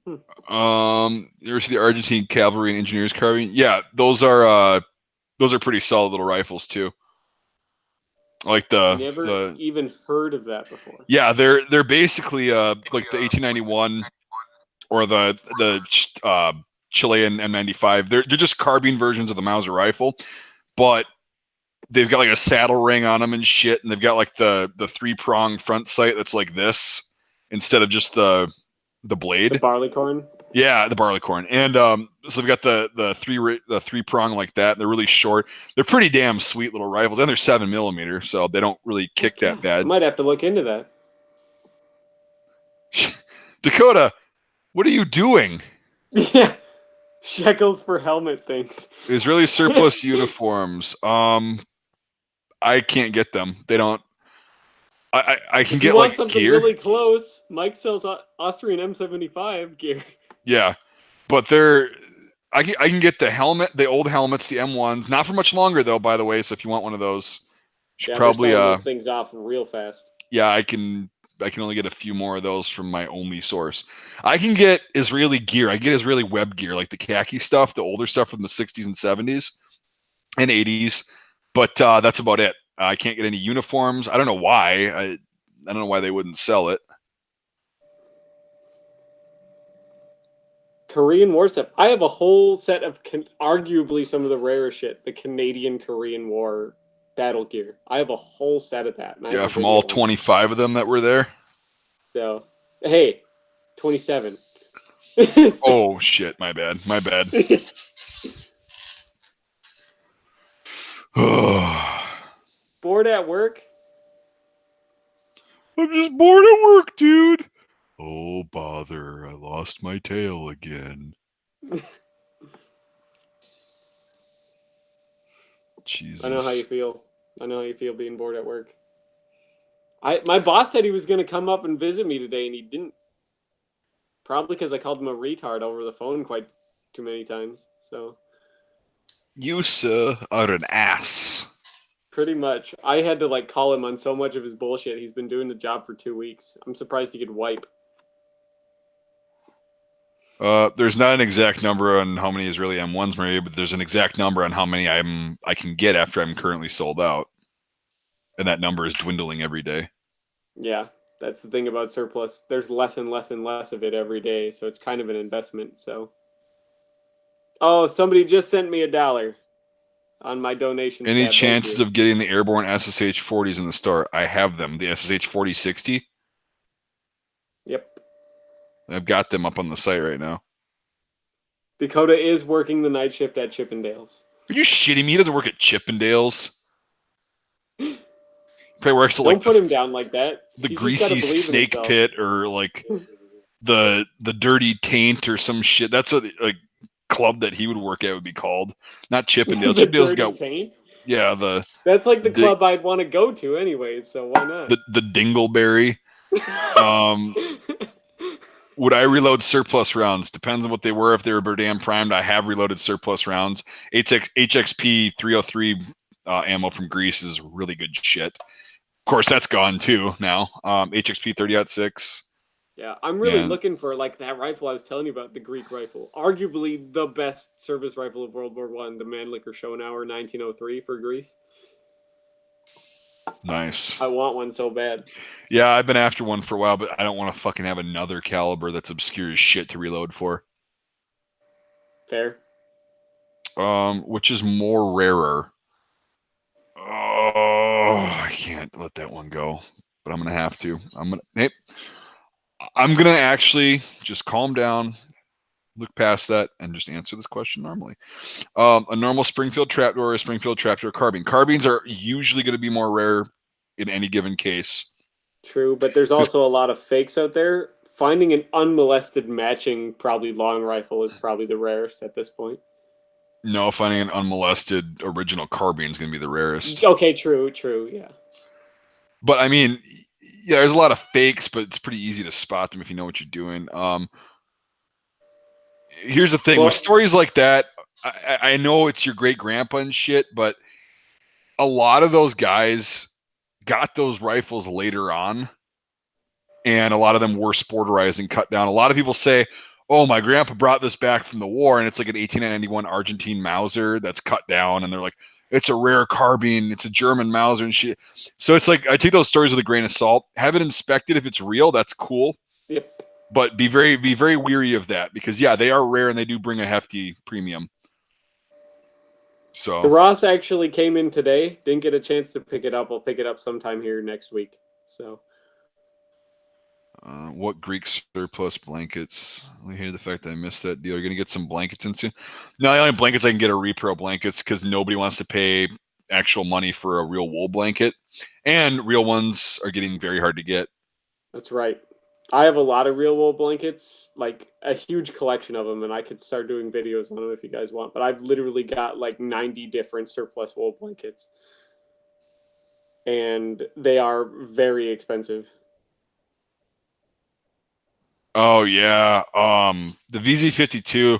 You ever see the Argentine cavalry and engineers carving? Yeah, those are pretty solid little rifles too. Like never even heard of that before. Yeah, they're basically like the 1891 or the Chilean M95. They're just carbine versions of the Mauser rifle, but they've got like a saddle ring on them and shit, and they've got like the 3-prong front sight that's like this instead of just the blade. The barleycorn. Yeah, the barleycorn, and so they've got the 3-prong like that. They're really short. They're pretty damn sweet little rifles, and they're 7mm, so they don't really kick that bad. I might have to look into that. Dakotah, what are you doing? Yeah, shekels for helmet things. Israeli surplus uniforms. I can't get them. They don't. I can get like something gear. Really close. Mike sells Austrian M75 gear. Yeah, but I can get the helmet, the old helmets, the M1s. Not for much longer though, by the way. So if you want one of those, you should probably those things off real fast. Yeah, I can only get a few more of those from my only source. I can get Israeli gear. I get Israeli web gear, like the khaki stuff, the older stuff from the 60s and 70s and 80s. But that's about it. I can't get any uniforms. I don't know why. I don't know why they wouldn't sell it. Korean War stuff. I have a whole set of arguably some of the rarest shit. The Canadian Korean War battle gear. I have a whole set of that. And I have Yeah, a from all video on it. 25 of them that were there. So, hey, 27. Oh shit! My bad. My bad. Bored at work? I'm just bored at work, dude. Oh bother! I lost my tail again. Jesus. I know how you feel. I know how you feel being bored at work. My boss said he was going to come up and visit me today, and he didn't. Probably because I called him a retard over the phone quite too many times. So You, sir, are an ass. pretty much, I had to like call him on so much of his bullshit. He's been doing the job for 2 weeks. I'm surprised he could wipe. There's not an exact number on how many Israeli M1s, Maria, but there's an exact number on how many I can get after I'm currently sold out, and that number is dwindling every day. Yeah, that's the thing about surplus. There's less and less and less of it every day, so it's kind of an investment. So, oh, somebody just sent me $1 on my donation. Any tab. chances of getting the airborne SSH 40s in the store? I have them. The SSH 4060. Yep. I've got them up on the site right now. Dakotah is working the night shift at Chippendales. Are you shitting me? He doesn't work at Chippendales. He probably works at Don't put him down like that. The He's greasy snake pit, or like the dirty taint or some shit. That's what a club that he would work at would be called. Not Chippendale. The Chippendale's dirty got taint? Yeah, that's like the club I'd want to go to anyways, so why not? The Dingleberry. Would I reload surplus rounds? Depends on what they were. If they were damn primed, I have reloaded surplus rounds. HXP 303 ammo from Greece is really good shit. Of course, that's gone too now. HXP 30.6. Yeah, I'm really looking for like that rifle I was telling you about, the Greek rifle. Arguably the best service rifle of World War I, the Mannlicher Schonauer 1903 for Greece. Nice. I want one so bad. Yeah, I've been after one for a while, but I don't want to fucking have another caliber that's obscure as shit to reload for. Fair. Which is more rarer. Oh, I can't let that one go, but I'm gonna have to. I'm gonna actually just calm down, look past that, and just answer this question normally. A normal Springfield trapdoor or a Springfield trapdoor carbine. Carbines are usually going to be more rare in any given case. True, but there's also a lot of fakes out there. Finding an unmolested matching probably long rifle is probably the rarest at this point. No, finding an unmolested original carbine is going to be the rarest. Okay, true, yeah. But I mean, yeah, there's a lot of fakes, but it's pretty easy to spot them if you know what you're doing. Here's the thing, with stories like that, I know it's your great grandpa and shit, but a lot of those guys got those rifles later on, and a lot of them were sporterized and cut down. A lot of people say, oh, my grandpa brought this back from the war, and it's like an 1891 Argentine Mauser that's cut down, and they're like, it's a rare carbine, it's a German Mauser and shit. So it's like, I take those stories with a grain of salt. Have it inspected. If it's real, that's cool. Yep. But be very weary of that, because yeah, they are rare and they do bring a hefty premium. So the Ross actually came in today. Didn't get a chance to pick it up. I'll pick it up sometime here next week. So what Greek surplus blankets? I hear the fact that I missed that deal. You're gonna get some blankets in soon. No, the only blankets I can get are repro blankets, because nobody wants to pay actual money for a real wool blanket, and real ones are getting very hard to get. That's right. I have a lot of real wool blankets, like a huge collection of them, and I could start doing videos on them if you guys want. But I've literally got like 90 different surplus wool blankets, and they are very expensive. Oh yeah, the VZ52.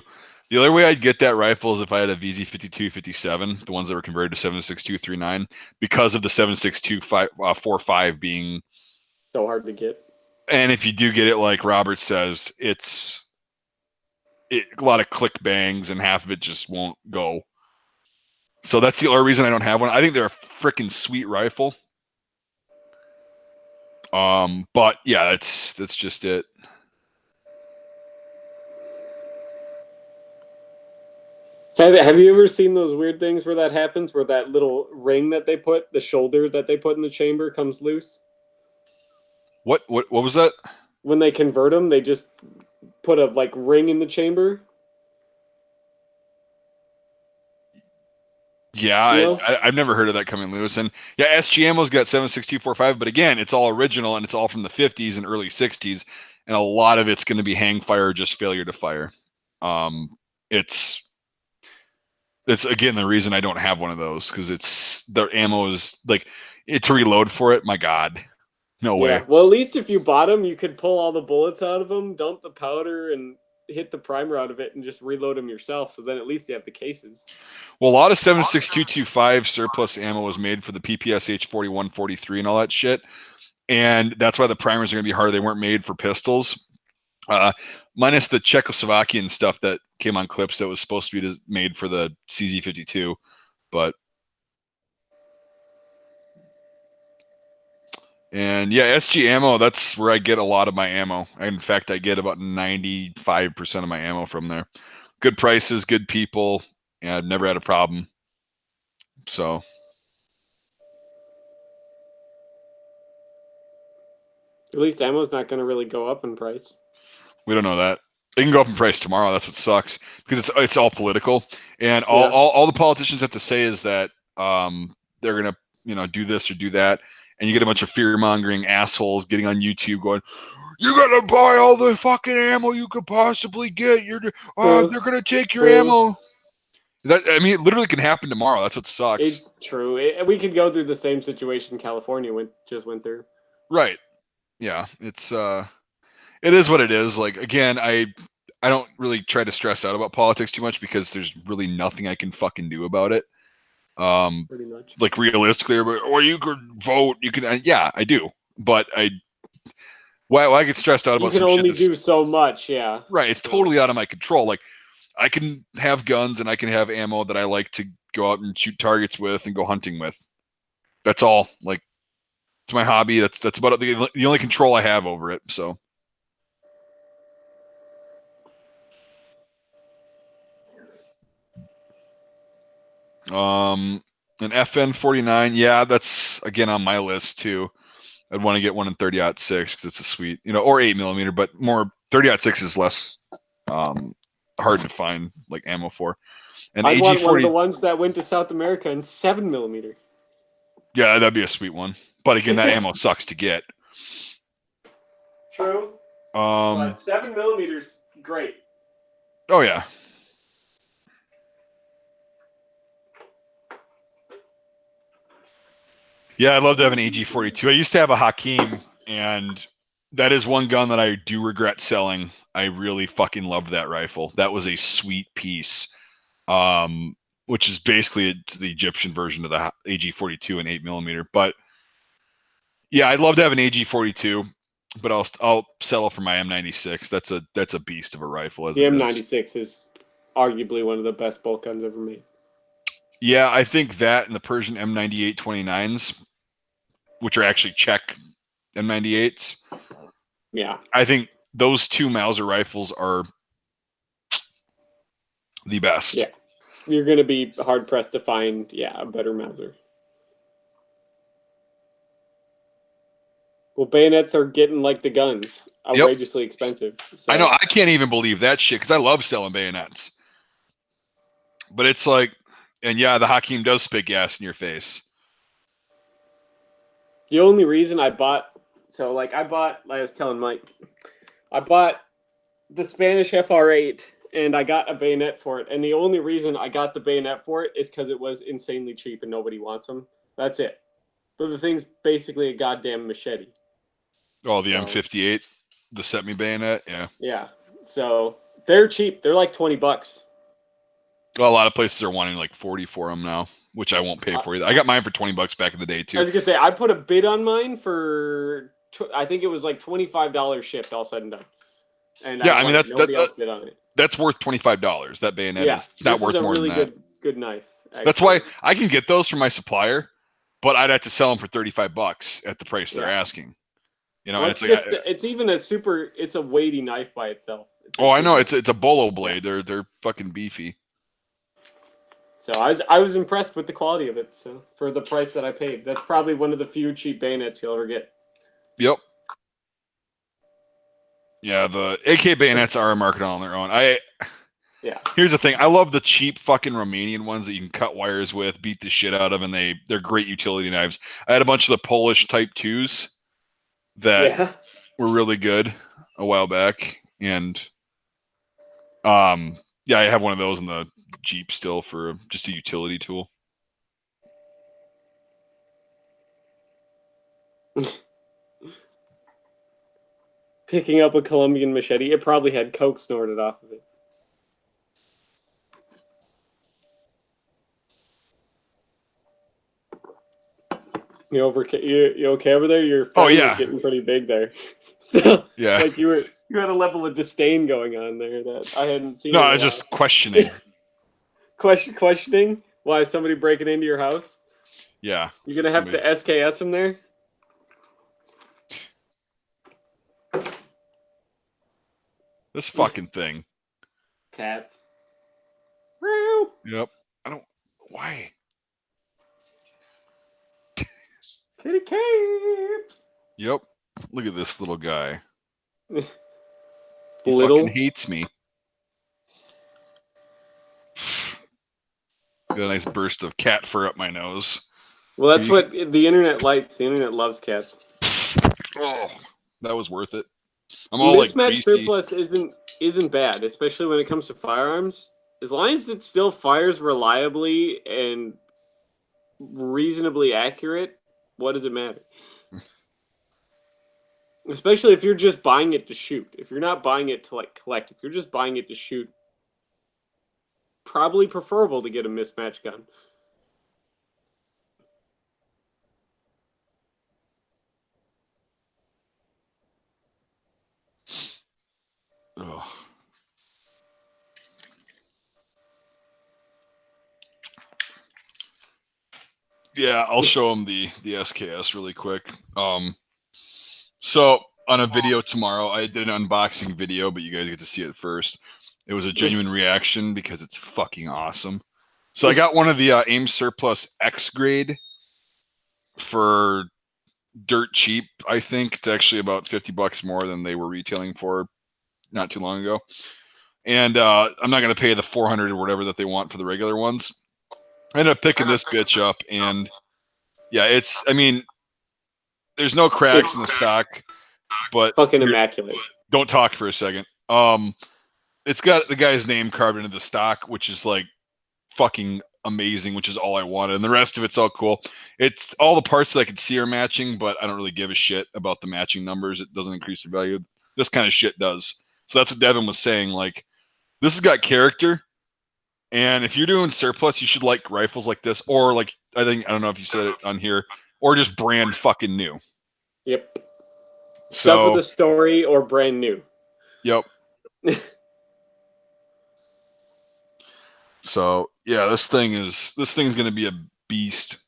The other way I'd get that rifle is if I had a VZ52 57, the ones that were converted to 7.6239, because of the 7.62 being so hard to get. And if you do get it, like Robert says, it's a lot of click bangs, and half of it just won't go. So that's the only reason I don't have one. I think they're a freaking sweet rifle. But yeah, that's just it. Have you ever seen those weird things where that happens, where that little ring that they put, the shoulder that they put in the chamber comes loose? What was that? When they convert them, they just put a like ring in the chamber. Yeah, You know? I've never heard of that coming loose. And yeah, SG Ammo's got 76245, but again, it's all original and it's all from the 50s and early 60s, and a lot of it's going to be hang fire or just failure to fire. It's again the reason I don't have one of those, because it's the ammo is like it to reload for it. My God, no way. Yeah. Well, at least if you bought them, you could pull all the bullets out of them, dump the powder, and hit the primer out of it, and just reload them yourself. So then at least you have the cases. Well, a lot of 76225 surplus ammo was made for the PPSH 4143 and all that shit, and that's why the primers are going to be harder. They weren't made for pistols. Minus the Czechoslovakian stuff that came on clips that was supposed to be made for the CZ52, but and yeah, SG ammo, that's where I get a lot of my ammo. In fact, I get about 95% of my ammo from there. Good prices, good people, and I've never had a problem. So At least ammo's not going to really go up in price. we don't know that. They can go up in price tomorrow. That's what sucks, because it's all political, and Yeah. all the politicians have to say is that they're gonna do this or do that, and you get a bunch of fear mongering assholes getting on YouTube going, "You gotta buy all the fucking ammo you could possibly get. They're gonna take your True. ammo." I mean, it literally can happen tomorrow. That's what sucks. True. We could go through the same situation California just went through. Right. Yeah. It is what it is. Like, again, I don't really try to stress out about politics too much, because there's really nothing I can fucking do about it. Pretty much. Like realistically, or you could vote. You can, yeah, I do, but why get stressed out You about can some shit only that's do so much, yeah. right? It's totally out of my control. Like, I can have guns and I can have ammo that I like to go out and shoot targets with and go hunting with. That's all. Like, it's my hobby. That's about the only control I have over it. So. An FN49, yeah, that's again on my list too. I'd want to get one in 30-06 because it's a sweet, or 8mm, but more 30-06 is less hard to find like ammo for. And I'd want one of the AG40, ones that went to South America in 7mm. yeah, that'd be a sweet one. But again, that ammo sucks to get. True. But 7mm, great. Oh yeah. Yeah, I'd love to have an AG42. I used to have a Hakim, and that is one gun that I do regret selling. I really fucking loved that rifle. That was a sweet piece. Which is basically the Egyptian version of the AG42 and 8mm. But yeah, I'd love to have an AG42, but I'll settle for my M96. That's a beast of a rifle as The it is. M96 is arguably one of the best bolt guns ever made. Yeah, I think that and the Persian M98 29s, which are actually Czech M98s. Yeah. I think those two Mauser rifles are the best. Yeah. You're going to be hard pressed to find, a better Mauser. Well, bayonets are getting like the guns, outrageously expensive. So. I know. I can't even believe that shit, because I love selling bayonets. But it's like, and yeah, the Hakim does spit gas in your face. The only reason I bought, I was telling Mike, I bought the Spanish FR8 and I got a bayonet for it. And the only reason I got the bayonet for it is because it was insanely cheap and nobody wants them. That's it. But the thing's basically a goddamn machete. Oh, the M58, the Set-Me bayonet, yeah. Yeah. So they're cheap. They're like $20. Well, a lot of places are wanting like 40 for them now, which I won't pay for either. I got mine for $20 back in the day too. I was gonna say I put a bid on mine for I think it was like $25 shipped all said and done. And yeah, I mean nobody else bid on it. That's worth $25. That bayonet is not worth more than that. This is a really good knife. Actually. That's why I can get those from my supplier, but I'd have to sell them for $35 at the price they're asking. Well, it's even it's a weighty knife by itself. I know it's a bolo blade. They're fucking beefy. So I was impressed with the quality of it. So for the price that I paid, that's probably one of the few cheap bayonets you'll ever get. Yep. Yeah, the AK bayonets are a market on their own. Yeah. Here's the thing. I love the cheap fucking Romanian ones that you can cut wires with, beat the shit out of, and they're great utility knives. I had a bunch of the Polish Type 2s that were really good a while back, and yeah, I have one of those in the Jeep still for just a utility tool. Picking up a Colombian machete, it probably had coke snorted off of it. You okay over there? Your phone was getting pretty big there. So yeah, like you had a level of disdain going on there that I hadn't seen. No, I was just questioning. Questioning why somebody breaking into your house? Yeah. You're gonna have to SKS them there. This fucking thing. Cats. Yep. I don't. Why? Kitty cat. Yep. Look at this little guy. He fucking hates me. Got a nice burst of cat fur up my nose. Well, that's what the internet likes. The internet loves cats. Oh, that was worth it. I'm all mismatched like greasy. surplus isn't bad, especially when it comes to firearms. As long as it still fires reliably and reasonably accurate, what does it matter? Especially if you're just buying it to shoot. If you're not buying it to like collect, if you're just buying it to shoot, probably preferable to get a mismatched gun. Ugh. Yeah, I'll show him the SKS really quick. So on a video tomorrow, I did an unboxing video, but you guys get to see it first. It was a genuine reaction because it's fucking awesome. So I got one of the AIM Surplus X grade for dirt cheap. I think it's actually about $50 more than they were retailing for not too long ago. And I'm not going to pay the 400 or whatever that they want for the regular ones. I ended up picking this bitch up, and yeah, I mean, there's no cracks in the stock, but fucking immaculate. Don't talk for a second. It's got the guy's name carved into the stock, which is like fucking amazing, which is all I wanted. And the rest of it's all cool. It's all the parts that I could see are matching, but I don't really give a shit about the matching numbers. It doesn't increase the value. This kind of shit does. So that's what Devin was saying. Like, this has got character. And if you're doing surplus, you should like rifles like this, or like, I don't know if you said it on here, or just brand fucking new. Yep. Stuff with a story or brand new. Yep. So yeah, this thing's gonna be a beast.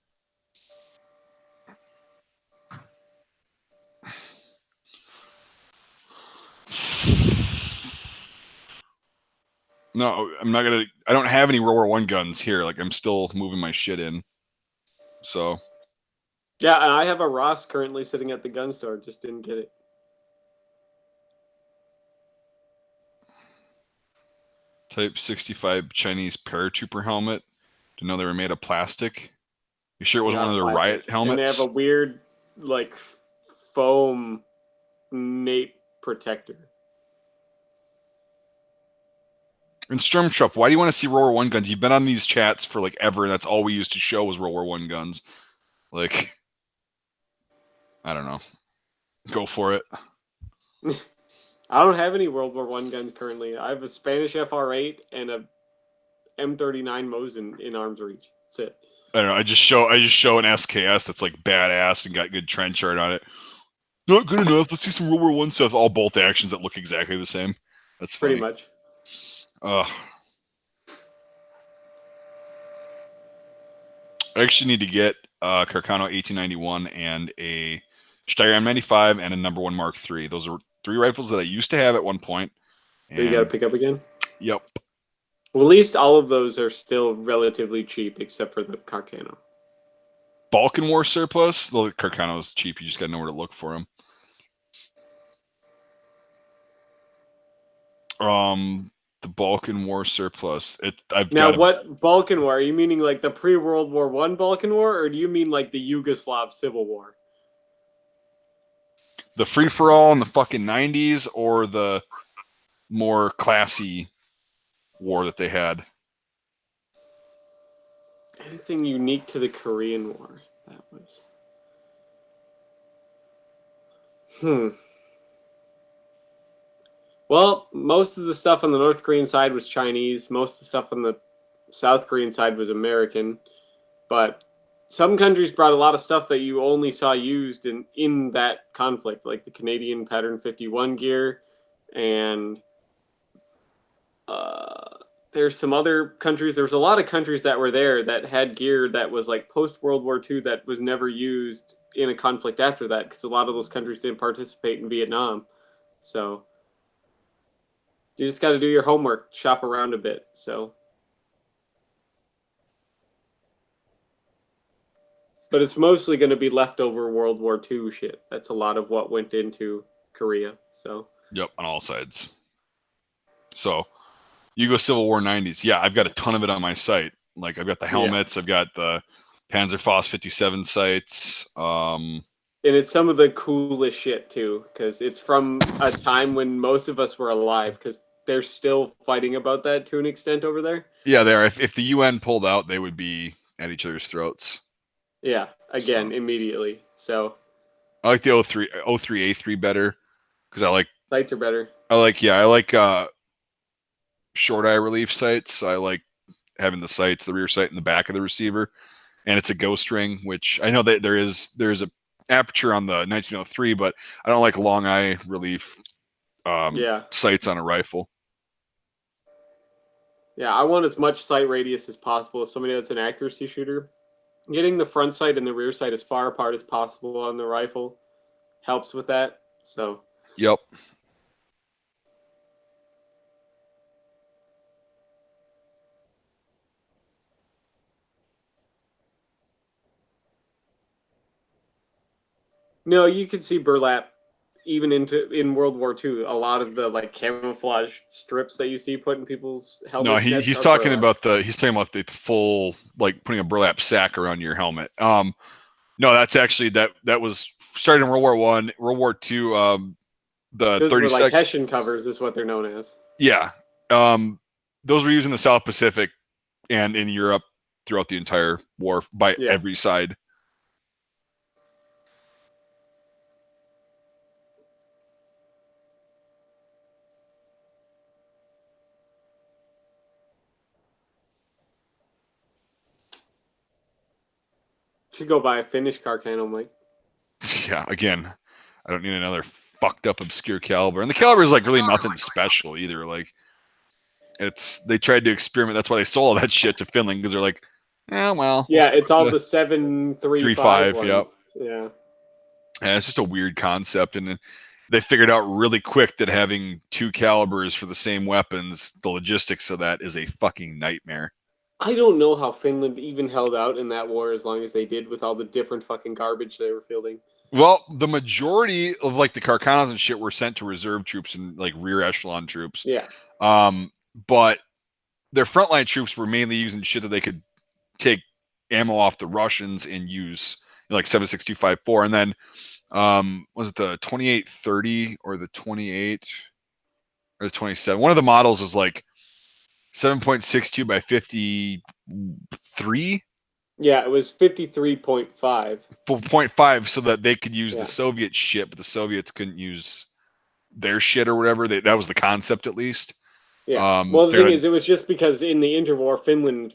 No, I'm not gonna. I don't have any World War I guns here. Like, I'm still moving my shit in. So. Yeah, and I have a Ross currently sitting at the gun store. Just didn't get it. Type 65 Chinese paratrooper helmet. To know they were made of plastic. You sure it wasn't one of their riot helmets? And they have a weird, like, foam nape protector. And Stormtrup, why do you want to see World War I guns? You've been on these chats for like ever, and that's all we used to show was World War I guns. Like, I don't know. Go for it. I don't have any World War I guns currently. I have a Spanish FR8 and a M39 Mosin in arm's reach. That's it. I don't know. I just show an SKS that's like badass and got good trench art on it. Not good enough. Let's see some World War I stuff. All bolt actions that look exactly the same. That's funny. Pretty much. I actually need to get Carcano 1891 and a Steyr M95 and a number 1 Mark III. Those are 3 rifles that I used to have at one point. And you got to pick up again? Yep. Well, at least all of those are still relatively cheap, except for the Carcano. Balkan War surplus. The Carcano is cheap. You just got to know where to look for them. The Balkan War surplus. What Balkan War? Are you meaning like the pre-World War I Balkan War, or do you mean like the Yugoslav Civil War? The free for all in the fucking 90s, or the more classy war that they had. Anything unique to the Korean War? That was. Well, most of the stuff on the North Korean side was Chinese. Most of the stuff on the South Korean side was American. But some countries brought a lot of stuff that you only saw used in that conflict, like the Canadian Pattern 51 gear, and there's some other countries. There was a lot of countries that were there that had gear that was like post World War II that was never used in a conflict after that, because a lot of those countries didn't participate in Vietnam. So you just got to do your homework, shop around a bit. But it's mostly going to be leftover World War II shit. That's a lot of what went into Korea. So yep, on all sides. So Yugo Civil War 90s. Yeah, I've got a ton of it on my site. Like, I've got the helmets, I've got the Panzerfaust 57 sights. And it's some of the coolest shit too, because it's from a time when most of us were alive, because they're still fighting about that to an extent over there. Yeah, they are. If the UN pulled out, they would be at each other's throats. Yeah, again, immediately. So I like the 03A3 better, because I like sights are better. I like short eye relief sights. I like having the sights, the rear sight in the back of the receiver, and it's a ghost ring, which I know that there's a aperture on the 1903, but I don't like long eye relief sights on a rifle. Yeah, I want as much sight radius as possible as somebody that's an accuracy shooter. Getting the front sight and the rear sight as far apart as possible on the rifle helps with that. So yep. No, you could see burlap even in World War II. A lot of the like camouflage strips that you see put in people's helmets. No, he's talking about the full, like, putting a burlap sack around your helmet. No, that's actually that was started in World War I, World War II. The those 30 were like Hessian covers, is what they're known as. Yeah, those were used in the South Pacific and in Europe throughout the entire war by every side. Should go buy a Finnish Carcano, Mike. Yeah, again, I don't need another fucked up obscure caliber, and the caliber is like really nothing special either. Like, they tried to experiment. That's why they sold all that shit to Finland, because they're like, well. Yeah, it's all the 7.35 ones. Yep. Yeah. And it's just a weird concept, and they figured out really quick that having two calibers for the same weapons, the logistics of that is a fucking nightmare. I don't know how Finland even held out in that war as long as they did with all the different fucking garbage they were fielding. Well, the majority of like the Carcanos and shit were sent to reserve troops and like rear echelon troops. Yeah. But their frontline troops were mainly using shit that they could take ammo off the Russians and use, like 7.6254, and then was it the 2830 or the 28 or the 27? One of the models is like 7.62 by 53. Yeah, it was 53.5. 0.5, so that they could use the Soviet shit, but the Soviets couldn't use their shit or whatever. That was the concept, at least. Yeah. Well, the thing is, it was just because in the interwar, Finland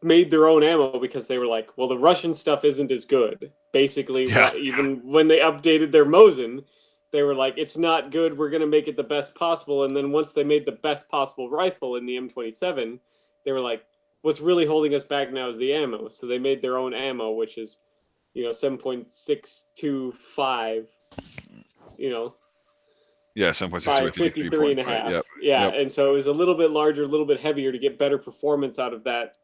made their own ammo because they were like, well, the Russian stuff isn't as good. Basically, even when they updated their Mosin, they were like, it's not good. We're going to make it the best possible. And then once they made the best possible rifle in the M27, they were like, what's really holding us back now is the ammo. So they made their own ammo, which is, 7.625, Yeah, 7.62 by by 53 and a 53.5. half. Yep. Yeah, Yep. and so it was a little bit larger, a little bit heavier to get better performance out of that.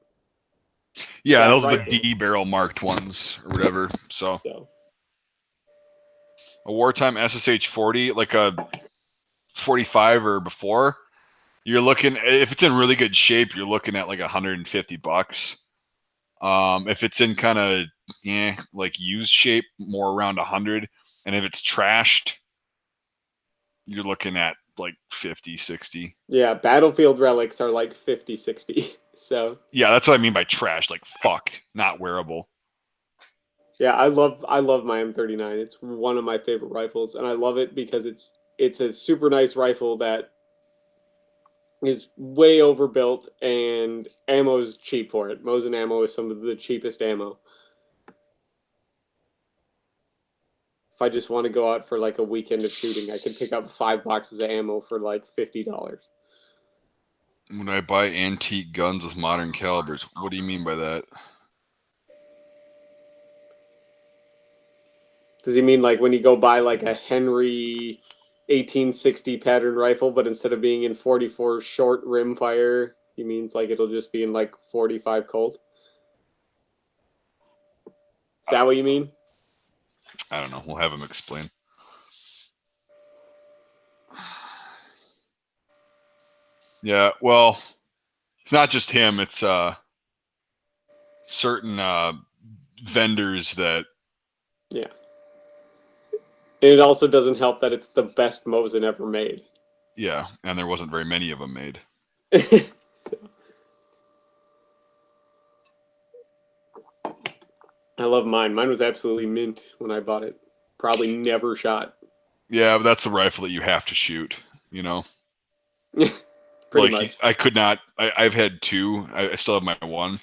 Yeah, those are the rifle. D barrel marked ones or whatever. So So a wartime SSH 40, like a 45 or before, you're looking, if it's in really good shape, you're looking at like $150. If it's in kind of like used shape, more around 100, and if it's trashed, you're looking at like 50, 60. yeah, battlefield relics are like 50, 60. So Yeah, that's what I mean by trash, like fucked, not wearable. yeah, I love my M39. It's one of my favorite rifles, and I love it because it's a super nice rifle that is way overbuilt, and ammo's cheap for it. Mosin ammo is some of the cheapest ammo. If I just want to go out for like a weekend of shooting, I can pick up 5 boxes of ammo for like $50. When I buy antique guns with modern calibers, what do you mean by that? Does he mean like when you go buy like a Henry 1860 pattern rifle, but instead of being in 44 short rim fire, he means like it'll just be in like 45 cold? Is that what you mean? I don't know. We'll have him explain. Yeah, well, it's not just him. It's certain vendors that. Yeah. And it also doesn't help that it's the best Mosin ever made. Yeah, and there wasn't very many of them made. So, I love mine. Mine was absolutely mint when I bought it. Probably never shot. Yeah, but that's the rifle that you have to shoot. You know, Pretty like much. I could not. I've had two. I still have my one.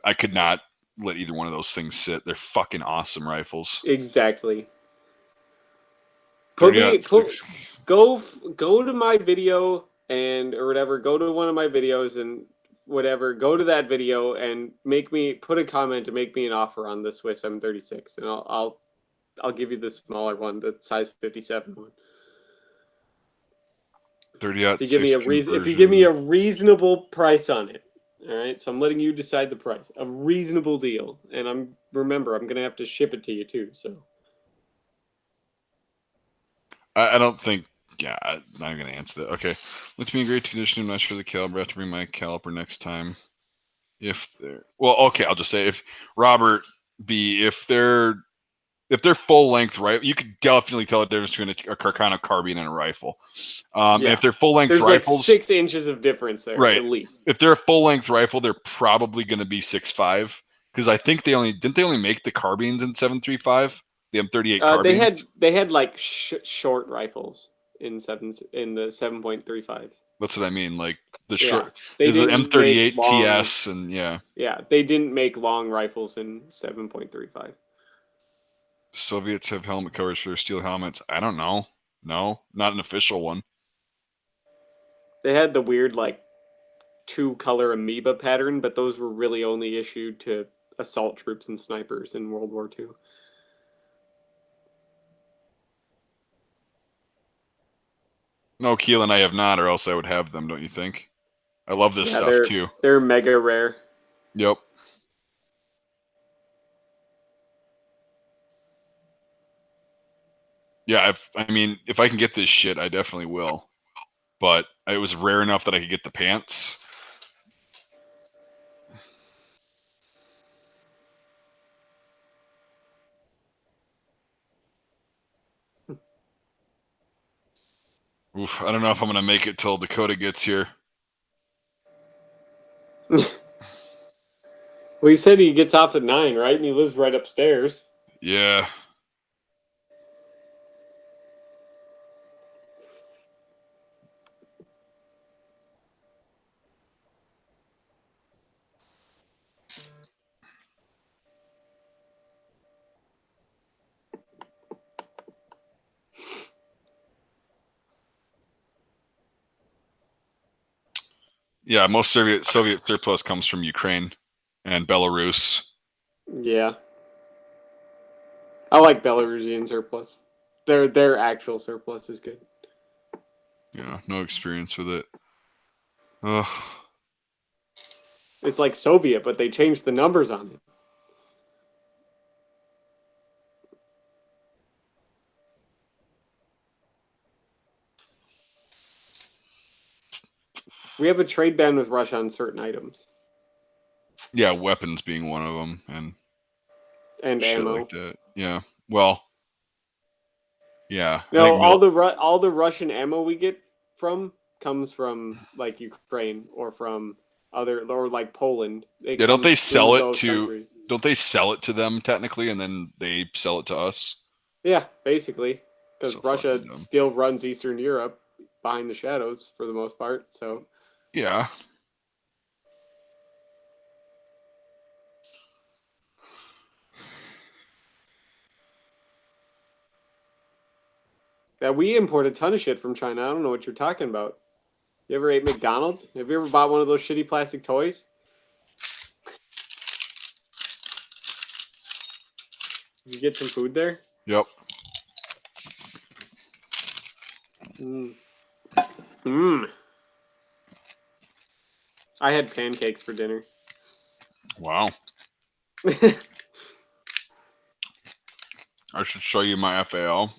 I could not let either one of those things sit. They're fucking awesome rifles. Exactly. Put 30 me out put six. go to my video and or whatever. Go to one of my videos and whatever. Go to that video and make me put a comment to make me an offer on the Swiss M36, and I'll give you the smaller one, the size 57 one. 30 If out you give me six a if you give me conversion. a reasonable price on it. All right, so I'm letting you decide the price. A reasonable deal, and I'm gonna have to ship it to you too. So I don't think. Yeah, I'm not gonna answer that. Okay, let's be in great condition. I'm not sure the caliber. I have to bring my caliper next time. If they're okay, I'll just say if Robert B. If they're full length, right, you could definitely tell the difference between a Carcano carbine and a rifle. And yeah, if they're full length there's like rifles, 6 inches of difference there right? at least. If they're a full length rifle, they're probably going to be 6.5 because I think they only make the carbines in 7.35, the M38 carbines. They had like short rifles in the 7.35. That's what I mean. Like the Yeah, short, they there's the didn't make M38 long. TS, and yeah, Yeah, they didn't make long rifles in 7.35. Soviets have helmet covers for their steel helmets. I don't know. No, not an official one. They had the weird like 2 color amoeba pattern, but those were really only issued to assault troops and snipers in World War II. No, Keel and I have not, or else I would have them. Don't you think? I love this Yeah, stuff too. they're mega rare. Yep. Yeah, I mean, if I can get this shit, I definitely will. But it was rare enough that I could get the pants. Oof, I don't know if I'm gonna make it till Dakotah gets here. Well, he said he gets off at 9, right? And he lives right upstairs. Yeah. Yeah, most Soviet surplus comes from Ukraine and Belarus. Yeah, I like Belarusian surplus. Their actual surplus is good. Yeah, no experience with it. Ugh. It's like Soviet, but they changed the numbers on it. We have a trade ban with Russia on certain items. Yeah, weapons being one of them, and shit ammo. like that. Yeah. Well. Yeah. No, all the Russian ammo we get from comes from like Ukraine or from or like Poland. It Yeah, don't they comes sell through it those to? countries. Don't they sell it to them technically, and then they sell it to us? Yeah, basically, because So Russia fucking dumb. still runs Eastern Europe behind the shadows for the most part. So Yeah. yeah, we import a ton of shit from China. I don't know what you're talking about. You ever ate McDonald's? Have you ever bought one of those shitty plastic toys? Did you get some food there? Yep. Mm. I had pancakes for dinner. Wow. I should show you my FAL.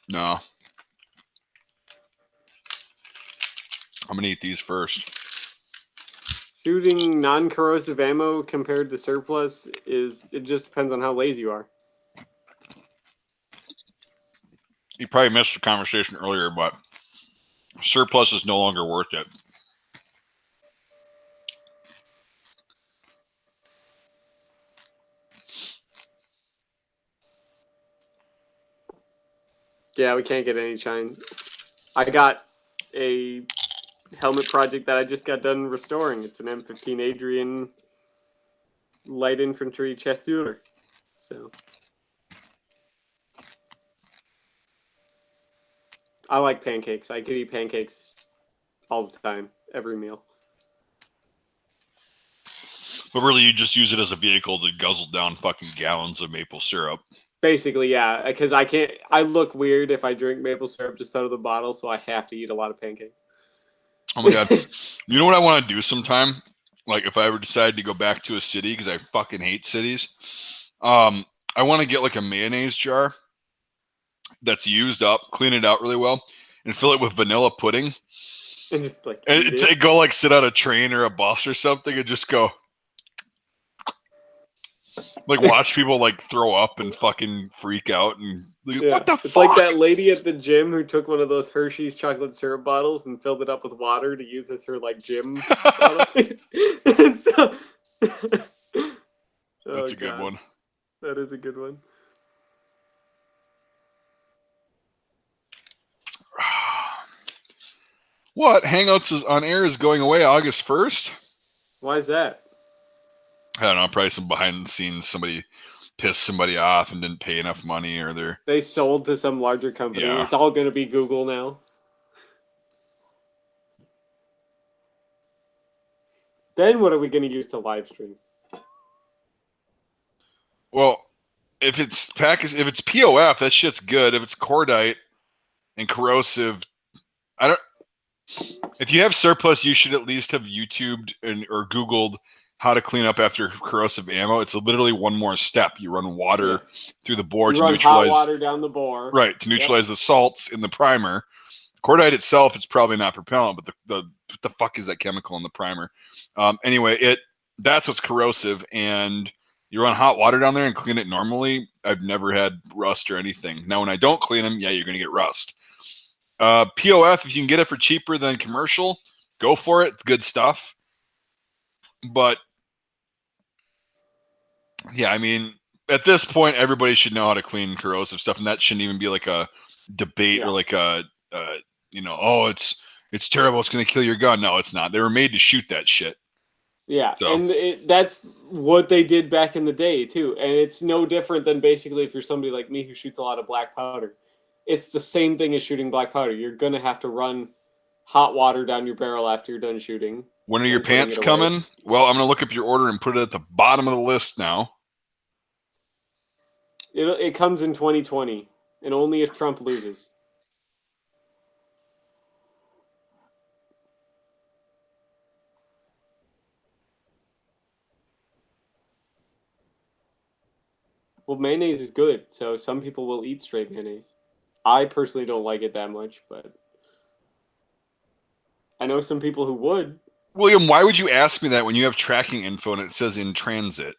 No. I'm gonna eat these first. Shooting non-corrosive ammo compared to surplus it just depends on how lazy you are. You probably missed the conversation earlier, but surplus is no longer worth it. Yeah, we can't get any shine. I got a helmet project that I just got done restoring. It's an M15 Adrian light infantry chasseur. So I like pancakes. I could eat pancakes all the time, every meal. But really, you just use it as a vehicle to guzzle down fucking gallons of maple syrup. Basically, yeah, because I can't. I look weird if I drink maple syrup just out of the bottle, so I have to eat a lot of pancakes. Oh my god. You know what I want to do sometime? Like if I ever decide to go back to a city, because I fucking hate cities. I want to get like a mayonnaise jar that's used up, clean it out really well, and fill it with vanilla pudding. And just like And eat it. go like sit on a train or a bus or something and just go like watch people like throw up and fucking freak out and like, Yeah, what the it's fuck? like that lady at the gym who took one of those Hershey's chocolate syrup bottles and filled it up with water to use as her like gym bottle. So, That's oh a good god, one. that is a good one. What? Hangouts is on air is going away August 1st? Why is that? I don't know, probably some behind the scenes somebody pissed somebody off and didn't pay enough money or they're They sold to some larger company. yeah. It's all going to be Google now. Then what are we going to use to live stream? Well, if it's POF, that shit's good. If it's cordite and corrosive, I don't. If you have surplus, you should at least have YouTubed or Googled how to clean up after corrosive ammo. It's literally one more step. You run water through the bore You to run hot neutralize water down the bore. right to neutralize the salts in the primer. Cordite itself is probably not propellant, but what the fuck is that chemical in the primer? Anyway, that's what's corrosive, and you run hot water down there and clean it normally. I've never had rust or anything. Now, when I don't clean them, yeah, you're gonna get rust. POF, if you can get it for cheaper than commercial, go for it. It's good stuff. But yeah, I mean, at this point, everybody should know how to clean corrosive stuff, and that shouldn't even be like a debate or like oh, it's terrible. It's going to kill your gun. No, it's not. They were made to shoot that shit. Yeah, So. and that's what they did back in the day too. And it's no different than basically if you're somebody like me who shoots a lot of black powder. It's the same thing as shooting black powder. You're gonna have to run hot water down your barrel after you're done shooting. When are your pants coming? Well, I'm gonna look up your order and put it at the bottom of the list now. It comes in 2020, and only if Trump loses. Well, mayonnaise is good, so some people will eat straight mayonnaise. I personally don't like it that much, but I know some people who would. William, why would you ask me that when you have tracking info and it says in transit?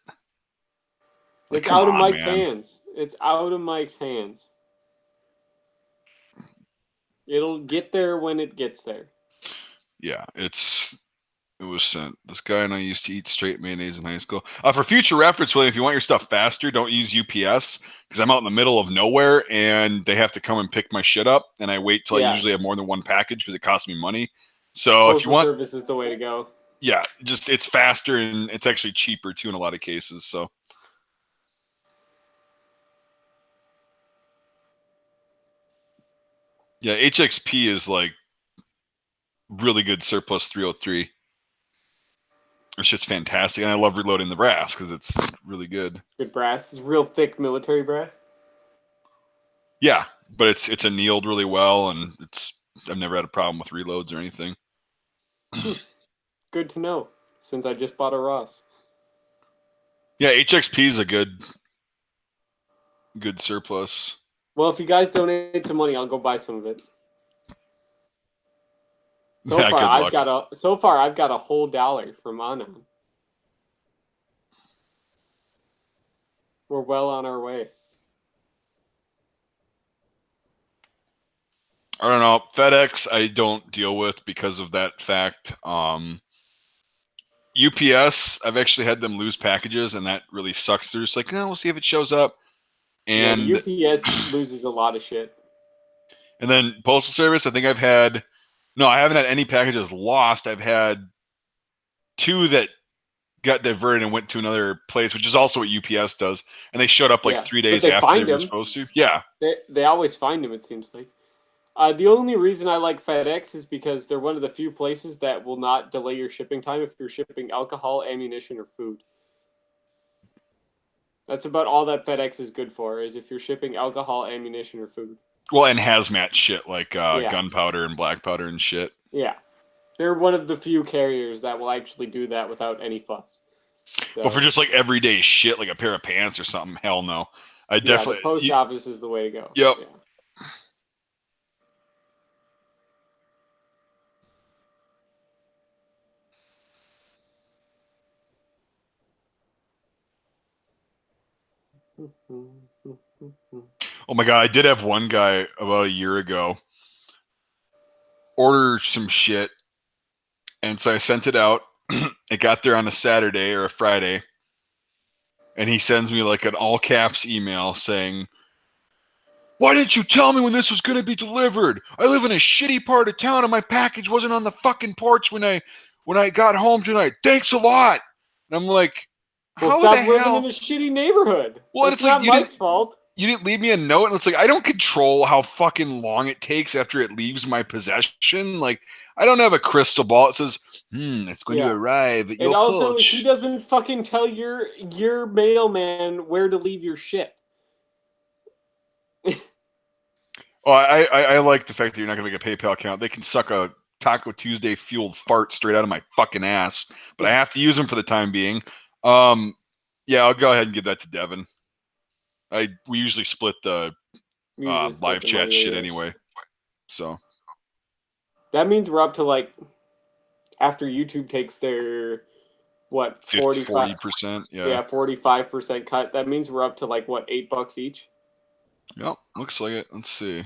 Like, It's come out of on, Mike's man. hands. It's out of Mike's hands. It'll get there when it gets there. Yeah, it was sent. This guy and I used to eat straight mayonnaise in high school. For future reference, William, if you want your stuff faster, don't use UPS because I'm out in the middle of nowhere and they have to come and pick my shit up. And I wait till I usually have more than one package because it costs me money. So if you Postal want, service is the way to go. yeah, just it's faster and it's actually cheaper too in a lot of cases. So. Yeah, HXP is like really good surplus 303. That shit's fantastic, and I love reloading the brass because it's really good. Good brass. It's real thick military brass. Yeah, but it's annealed really well, and I've never had a problem with reloads or anything. Good to know, since I just bought a Ross. Yeah, HXP is a good surplus. Well, if you guys donate some money, I'll go buy some of it. So Yeah, far, good luck. I've got a whole $1 from Anon. We're well on our way. I don't know. FedEx I don't deal with because of that fact. UPS, I've actually had them lose packages, and that really sucks. They're just like, no, we'll see if it shows up. And yeah, UPS loses a lot of shit. And then Postal Service, I think I haven't had any packages lost. I've had 2 that got diverted and went to another place, which is also what UPS does. And they showed up like 3 days after they were supposed to. Yeah. They always find them, it seems like. The only reason I like FedEx is because they're one of the few places that will not delay your shipping time if you're shipping alcohol, ammunition, or food. That's about all that FedEx is good for, is if you're shipping alcohol, ammunition, or food. Well, and hazmat shit like gunpowder and black powder and shit. Yeah. They're one of the few carriers that will actually do that without any fuss. So, but for just like everyday shit, like a pair of pants or something, hell no. I definitely. The post office is the way to go. Yep. Yeah. Oh my god, I did have one guy about a year ago order some shit, and so I sent it out. It got there on a Saturday or a Friday, and he sends me like an all caps email saying, "Why didn't you tell me when this was going to be delivered? I live in a shitty part of town and my package wasn't on the fucking porch when I got home tonight. Thanks a lot." And I'm like, well, stop living in a shitty neighborhood. Well, it's not Mike's fault. You didn't leave me a note, and it's like I don't control how fucking long it takes after it leaves my possession. Like I don't have a crystal ball. It says, it's going to arrive at your porch. And also, he doesn't fucking tell your mailman where to leave your shit. Oh, I like the fact that you're not going to make a PayPal account. They can suck a Taco Tuesday fueled fart straight out of my fucking ass, but I have to use them for the time being. Yeah, I'll go ahead and give that to Devin. We usually split the live chat shit anyway. So that means we're up to like after YouTube takes their 40%, yeah, 45% cut. That means we're up to like what, $8 each. Yep, looks like it. Let's see.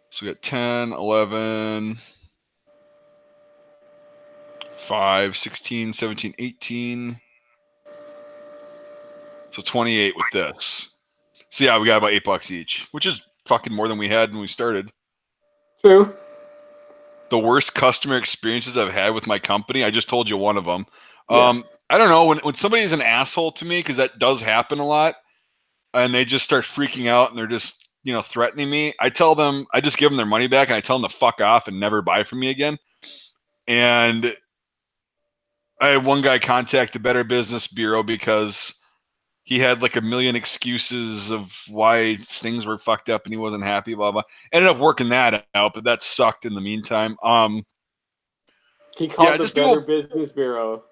So we got 10, 11, 5, 16, 17, 18. So 28 with this. So yeah, we got about $8 each, which is fucking more than we had when we started. True. The worst customer experiences I've had with my company, I just told you one of them. Yeah. I don't know, when somebody is an asshole to me, because that does happen a lot, and they just start freaking out and they're just, threatening me, I just give them their money back and I tell them to fuck off and never buy from me again. And I had one guy contact the Better Business Bureau because he had like a million excuses of why things were fucked up and he wasn't happy, blah, blah. Ended up working that out, but that sucked in the meantime. He called the Better Business Bureau.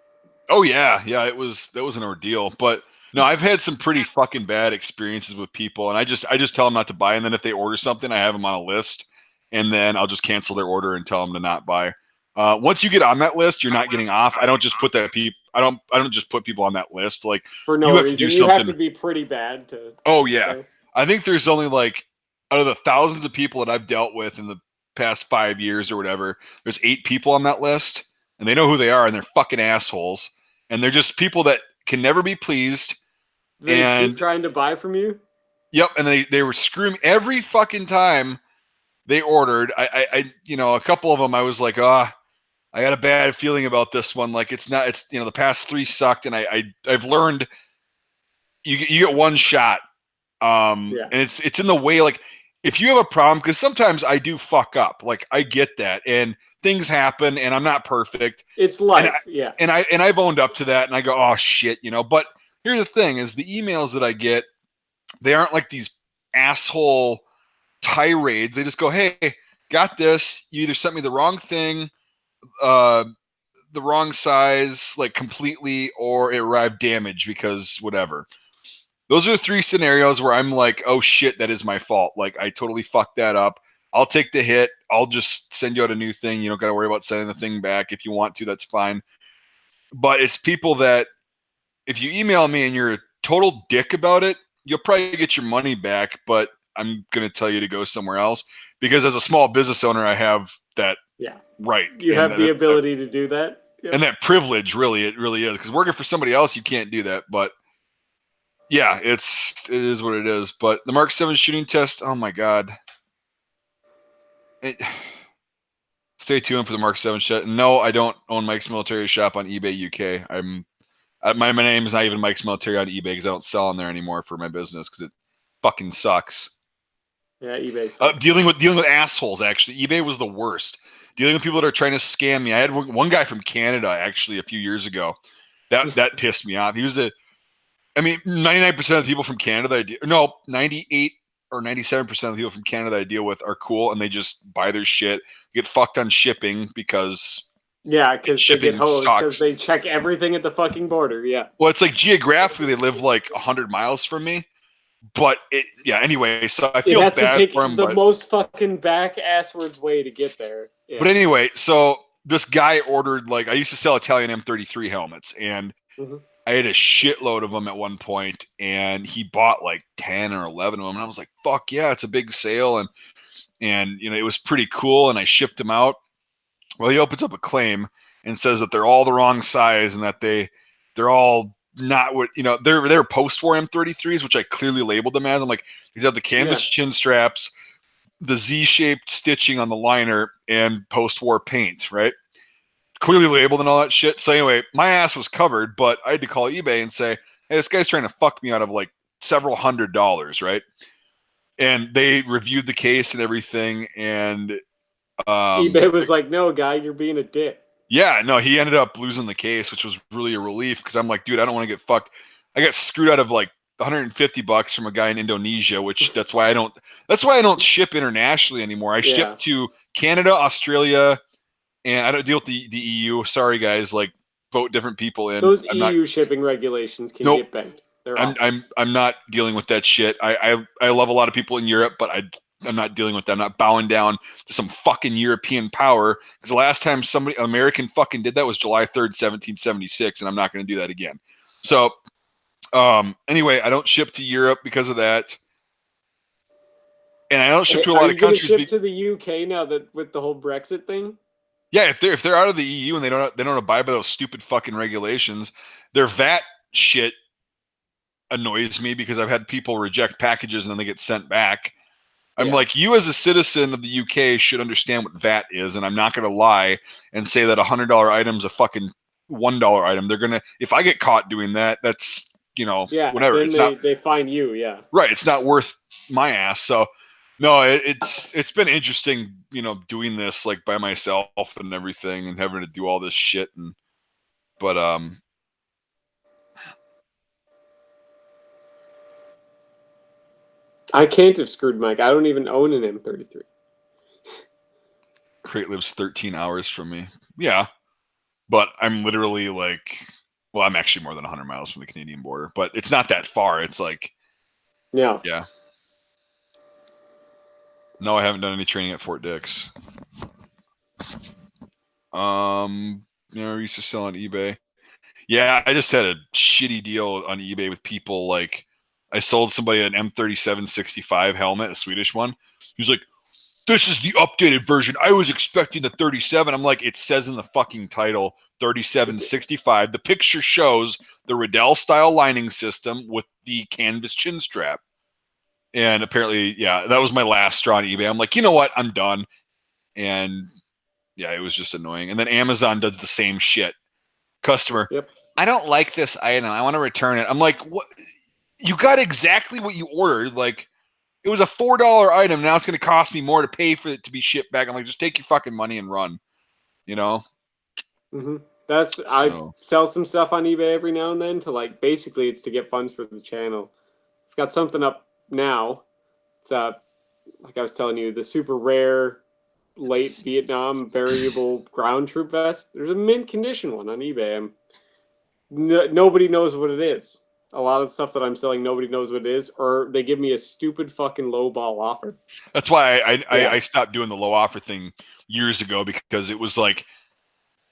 Oh yeah. Yeah. That was an ordeal, but No, I've had some pretty fucking bad experiences with people, and I just tell them not to buy, and then if they order something, I have them on a list, and then I'll just cancel their order and tell them to not buy. Once you get on that list, you're not getting off. I don't just put that people. I don't just put people on that list. Like For no you have to do reason. You have something. to be pretty bad to. Oh yeah, I think there's only like out of the thousands of people that I've dealt with in the past 5 years or whatever, there's 8 people on that list, and they know who they are, and they're fucking assholes, and they're just people that can never be pleased. They keep trying to buy from you? Yep, and they were screaming every fucking time they ordered. I a couple of them I was like, I got a bad feeling about this one. Like it's the past 3 sucked, and I've learned you get one shot. And it's in the way, like if you have a problem, because sometimes I do fuck up. Like I get that, and things happen, and I'm not perfect. It's life, and I've owned up to that, and I go, oh shit, But here's the thing: is the emails that I get, they aren't like these asshole tirades. They just go, hey, got this. You either sent me the wrong thing, the wrong size, like completely, or it arrived damaged because whatever. Those are 3 scenarios where I'm like, oh shit, that is my fault. Like I totally fucked that up. I'll take the hit. I'll just send you out a new thing. You don't got to worry about sending the thing back. If you want to, that's fine. But it's people that if you email me and you're a total dick about it, you'll probably get your money back, but I'm going to tell you to go somewhere else because as a small business owner, I have that right. You have the ability to do that. Yep. And that privilege, really, it really is. Because working for somebody else, you can't do that. But yeah, it is what it is. But the Mark 7 shooting test, oh my God. Stay tuned for the Mark 7 shot. No, I don't own Mike's Military Shop on eBay UK. My name is not even Mike's Military on eBay because I don't sell on there anymore for my business because it fucking sucks. Yeah, eBay sucks. Dealing with assholes, actually. eBay was the worst. Dealing with people that are trying to scam me. I had one guy from Canada, actually, a few years ago. That pissed me off. He was 99% of the people from Canada, 98 or 97% of the people from Canada I deal with are cool, and they just buy their shit, get fucked on shipping because... Yeah, because they get hosed because they check everything at the fucking border. Yeah. Well, it's like geographically they live like 100 miles from me, but anyway. So I feel bad for him. The most fucking back-asswards way to get there. Yeah. But anyway, so this guy ordered I used to sell Italian M33 helmets, and I had a shitload of them at one point, and he bought like 10 or 11 of them, and I was like, "Fuck yeah, it's a big sale," and it was pretty cool, and I shipped them out. Well, he opens up a claim and says that they're all the wrong size and that they're all not what they're post-war M33s, which I clearly labeled them as. I'm like, these have the canvas chin straps, the Z-shaped stitching on the liner, and post-war paint, right? Clearly labeled and all that shit. So anyway, my ass was covered, but I had to call eBay and say, hey, this guy's trying to fuck me out of like several $100s, right? And they reviewed the case and everything, and eBay was like, no, guy, you're being a dick. Yeah, no, he ended up losing the case, which was really a relief because I'm like, dude, I don't want to get fucked. I got screwed out of like $150 from a guy in Indonesia, which that's why I don't ship internationally anymore. I ship to Canada, Australia, and I don't deal with the EU. Sorry guys, like vote different people in. Those EU shipping regulations can get bent. I'm not dealing with that shit. I love a lot of people in Europe, but I'm not dealing with that. I'm not bowing down to some fucking European power because the last time somebody American fucking did that was July 3rd, 1776, and I'm not going to do that again. So, anyway, I don't ship to Europe because of that, and I don't ship to a lot of countries. Are you going to ship to the UK now that with the whole Brexit thing? Yeah, if they're out of the EU and they don't abide by those stupid fucking regulations, their VAT shit annoys me because I've had people reject packages and then they get sent back. I'm like, you as a citizen of the UK should understand what VAT is, and I'm not going to lie and say that $100 item's a fucking $1 item. They're gonna, if I get caught doing that, that's whatever. Then they fine you, right. It's not worth my ass. So, no, it's been interesting, doing this like by myself and everything, and having to do all this shit, but I can't have screwed Mike. I don't even own an M33. Crate lives 13 hours from me. Yeah. But I'm literally like Well, I'm actually more than 100 miles from the Canadian border, but it's not that far. It's like, yeah. No, I haven't done any training at Fort Dix. I used to sell on eBay. Yeah, I just had a shitty deal on eBay with people. Like, I sold somebody an M3765 helmet, a Swedish one. He's like, "This is the updated version. I was expecting the 37." I'm like, "It says in the fucking title 3765. The picture shows the Riddell style lining system with the canvas chin strap." And apparently, yeah, that was my last straw on eBay. I'm like, you know what? I'm done. And yeah, it was just annoying. And then Amazon does the same shit. Customer, Yep. I don't like this item. I want to return it. I'm like, what? You got exactly what you ordered. Like, it was a $4 item. Now it's going to cost me more to pay for it to be shipped back. I'm like, just take your fucking money and run. You know? Mm-hmm. I sell some stuff on eBay every now and then to like, basically it's to get funds for the channel. I've got something up now. It's like I was telling you, the super rare late Vietnam variable ground troop vest. There's a mint condition one on eBay. Nobody knows what it is. A lot of stuff that I'm selling, nobody knows what it is, or they give me a stupid fucking low ball offer. That's why I stopped doing the low offer thing years ago, because it was like,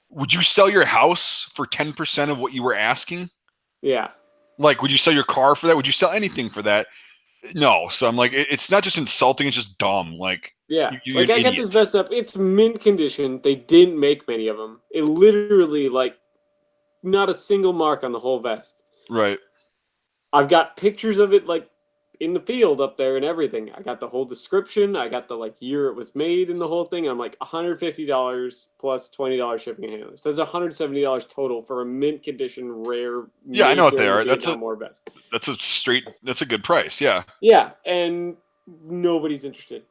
would you sell your house for 10% of what you were asking? Yeah. Like, would you sell your car for that? Would you sell anything for that? No. So I'm like, it's not just insulting, it's just dumb. Like, Yeah. you're Like, an I got idiot. this vest up. It's mint condition. They didn't make many of them. It literally, like, not a single mark on the whole vest. Right. I've got pictures of it, like, in the field up there and everything. I got the whole description. I got the, like, year it was made and the whole thing. I'm like, $150 plus $20 shipping and handling. So that's $170 total for a mint condition, rare, Yeah, I know what they are. Vietnam War vest. That's a good price. Yeah. Yeah, and nobody's interested.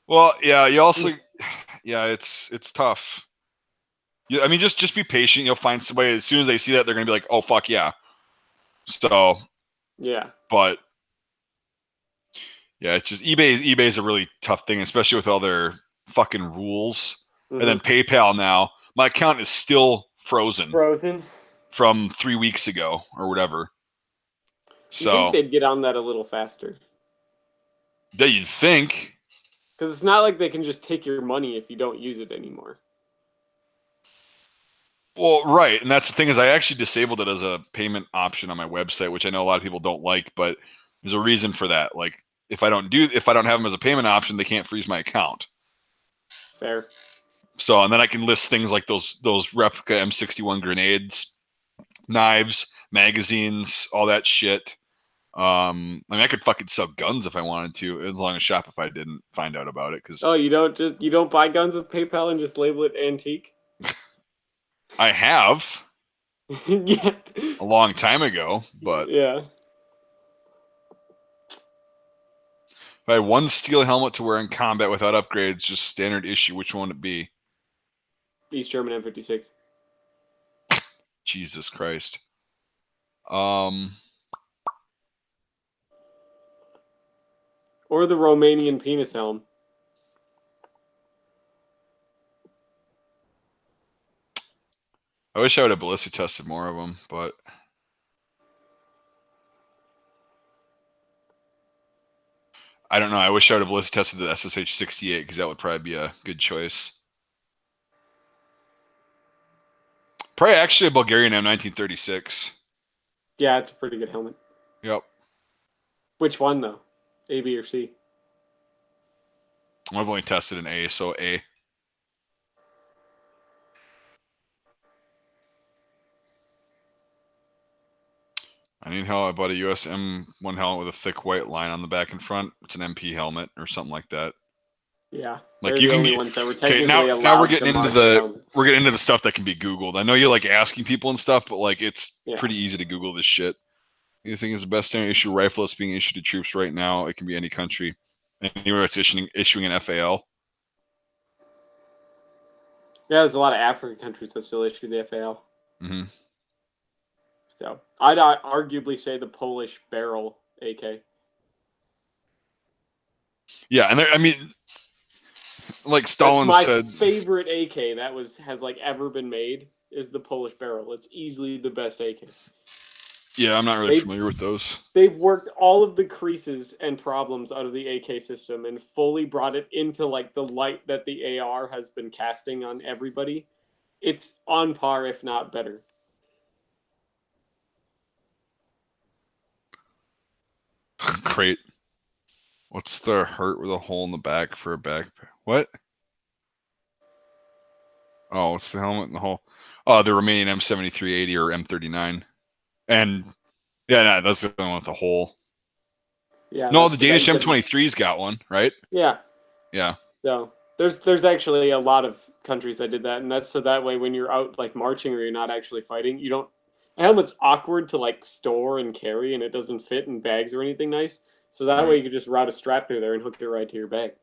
Well, yeah, you also, yeah, it's tough. I mean, just be patient. You'll find somebody, as soon as they see that, they're gonna be like, "Oh fuck yeah." So yeah, but yeah, it's just eBay's a really tough thing, especially with all their fucking rules. mm-hmm. And then PayPal now, my account is still frozen from 3 weeks ago or whatever. So you think they'd get on that a little faster? Yeah, you'd think. Because it's not like they can just take your money if you don't use it anymore. Well, right, and that's the thing, is I actually disabled it as a payment option on my website, which I know a lot of people don't like, but there's a reason for that. Like, if I don't have them as a payment option, they can't freeze my account. Fair. So, and then I can list things like those replica M61 grenades, knives, magazines, all that shit. I mean, I could fucking sell guns if I wanted to, as long as Shopify didn't find out about it. Because you don't buy guns with PayPal and just label it antique? I have. Yeah. A long time ago, but yeah. If I had one steel helmet to wear in combat without upgrades, just standard issue, which one would it be? East German M56. Jesus Christ. Or the Romanian penis helm. I wish I would have ballistic tested more of them, but I don't know. I wish I would have ballistic tested the SSH-68, because that would probably be a good choice. Probably actually a Bulgarian M1936. Yeah, it's a pretty good helmet. Yep. Which one, though? A, B, or C? I've only tested an A, so A. I need helmet. I bought a US M1 helmet with a thick white line on the back and front. It's an MP helmet or something like that. Yeah, like they're you the can only get, ones that were technically allowed. Now we're getting into the stuff that can be Googled. I know you're like asking people and stuff, but like it's pretty easy to Google this shit. You think is the best standard issue rifle that's being issued to troops right now? It can be any country, anywhere it's issuing an FAL. Yeah, there's a lot of African countries that still issue the FAL. Mm-hmm. So I'd arguably say the Polish barrel AK. Yeah, and I mean, like Stalin That's my said, favorite AK that has like ever been made is the Polish barrel. It's easily the best AK. yeah, I'm not really familiar with those. They've worked all of the creases and problems out of the AK system and fully brought it into like the light that the AR has been casting on everybody. It's on par, if not better. Great. What's the hurt with a hole in the back for a backpack? What? Oh, it's the helmet in the hole. Oh, the remaining M7380 or M39. And yeah, no, that's the one with the hole. Yeah, No, the Danish M23's got one, right? Yeah. Yeah. So there's actually a lot of countries that did that, and that's so that way when you're out like marching or you're not actually fighting, you don't. A helmet's awkward to like store and carry, and it doesn't fit in bags or anything nice. So that way you can just route a strap through there and hook it right to your bag.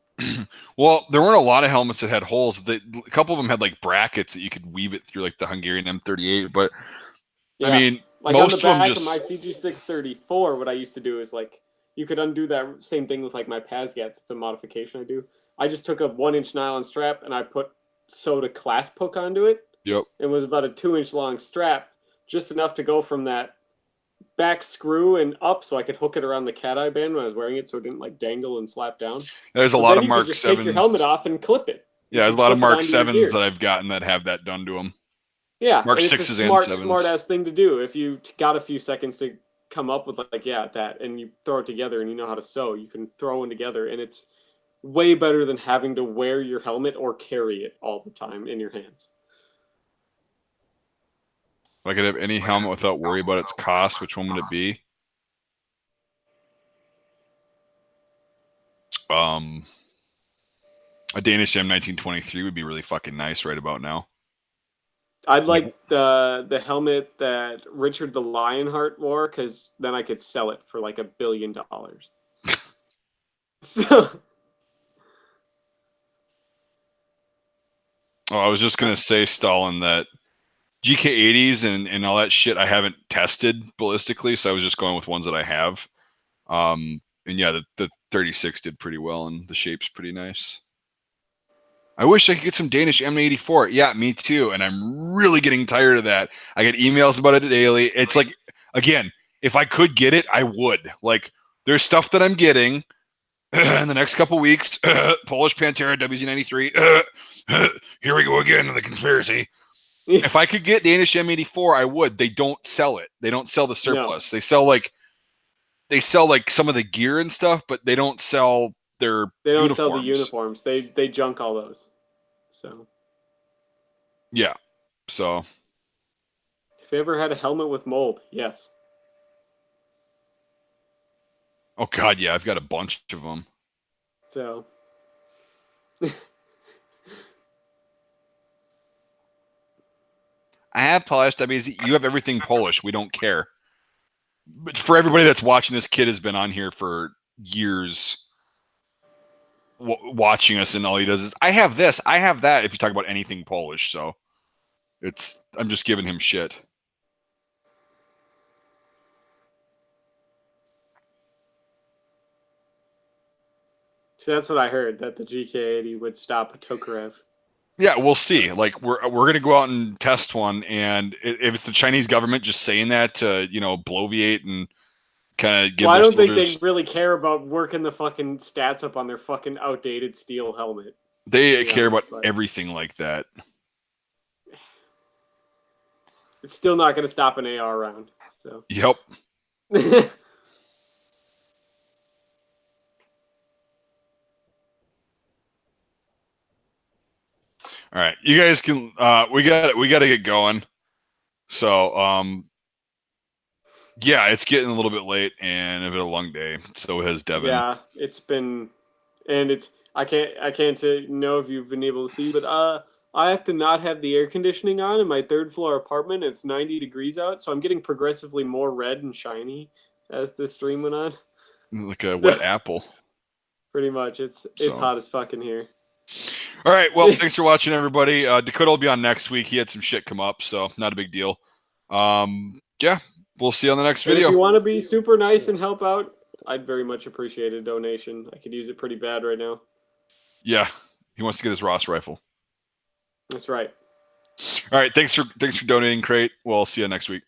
Well, there weren't a lot of helmets that had holes. A couple of them had like brackets that you could weave it through, like the Hungarian M38. But yeah. I mean, like most on the back of them of my CG634, what I used to do is like you could undo that same thing with like my Pazgats. It's a modification I do. I just took a 1-inch nylon strap and I sewed a clasp hook onto it. Yep. It was about a 2-inch long strap, just enough to go from that back screw and up, so I could hook it around the cat eye band when I was wearing it, so it didn't like dangle and slap down. There's a lot of Mark 7s. You could just take your helmet off and clip it. Yeah, there's a lot of Mark 7s that I've gotten that have that done to them. Yeah, Mark and 6s it's a and 7s. Smart ass thing to do. If you got a few seconds to come up with like that, and you throw it together, and you know how to sew, you can throw one together, and it's way better than having to wear your helmet or carry it all the time in your hands. If I could have any helmet without worry about its cost, which one would it be? A Danish M1923 would be really fucking nice right about now. I'd like the helmet that Richard the Lionheart wore, because then I could sell it for like $1 billion. So. Oh, I was just gonna say, Stalin, that GK80s and all that shit I haven't tested ballistically, so I was just going with ones that I have. And yeah, the 36 did pretty well, and the shape's pretty nice. I wish I could get some Danish M84. Yeah, me too. And I'm really getting tired of that. I get emails about it daily. It's like, again, if I could get it, I would. Like, there's stuff that I'm getting in the next couple weeks. Polish Pantera WZ93. Here we go again, the conspiracy. If I could get Danish M84, I would. They don't sell it. They don't sell the surplus. No. They sell like some of the gear and stuff, but they don't sell their uniforms. Sell the uniforms. They junk all those. So. Yeah. So. If you ever had a helmet with mold, yes. Oh God, yeah, I've got a bunch of them. So. I have polished. I mean, you have everything Polish. We don't care. But for everybody that's watching, this kid has been on here for years watching us, and all he does is, I have this, I have that, if you talk about anything Polish. So I'm just giving him shit. So that's what I heard, that the GK80 would stop a Tokarev. Yeah, we'll see. Like, we're gonna go out and test one, and if it's the Chinese government just saying that to, bloviate and kind of give. Well, I don't think they really care about working the fucking stats up on their fucking outdated steel helmet. They care about everything like that. It's still not going to stop an AR round. So. Yep. All right, you guys can. We got to get going. So, yeah, it's getting a little bit late and a bit of a long day. So has Devin. Yeah, it's been, and it's. I can't know if you've been able to see, but I have to not have the air conditioning on in my 3rd floor apartment. It's 90 degrees out, so I'm getting progressively more red and shiny as this stream went on. Like a wet apple. Pretty much, it's hot as fucking here. All right, well, thanks for watching, everybody. Dakotah will be on next week. He had some shit come up, so not a big deal. Yeah, we'll see you on the next video. If you want to be super nice and help out, I'd very much appreciate a donation. I could use it pretty bad right now. Yeah, He wants to get his Ross rifle. That's right. All right. Thanks for donating, Crate. Well, I'll see you next week.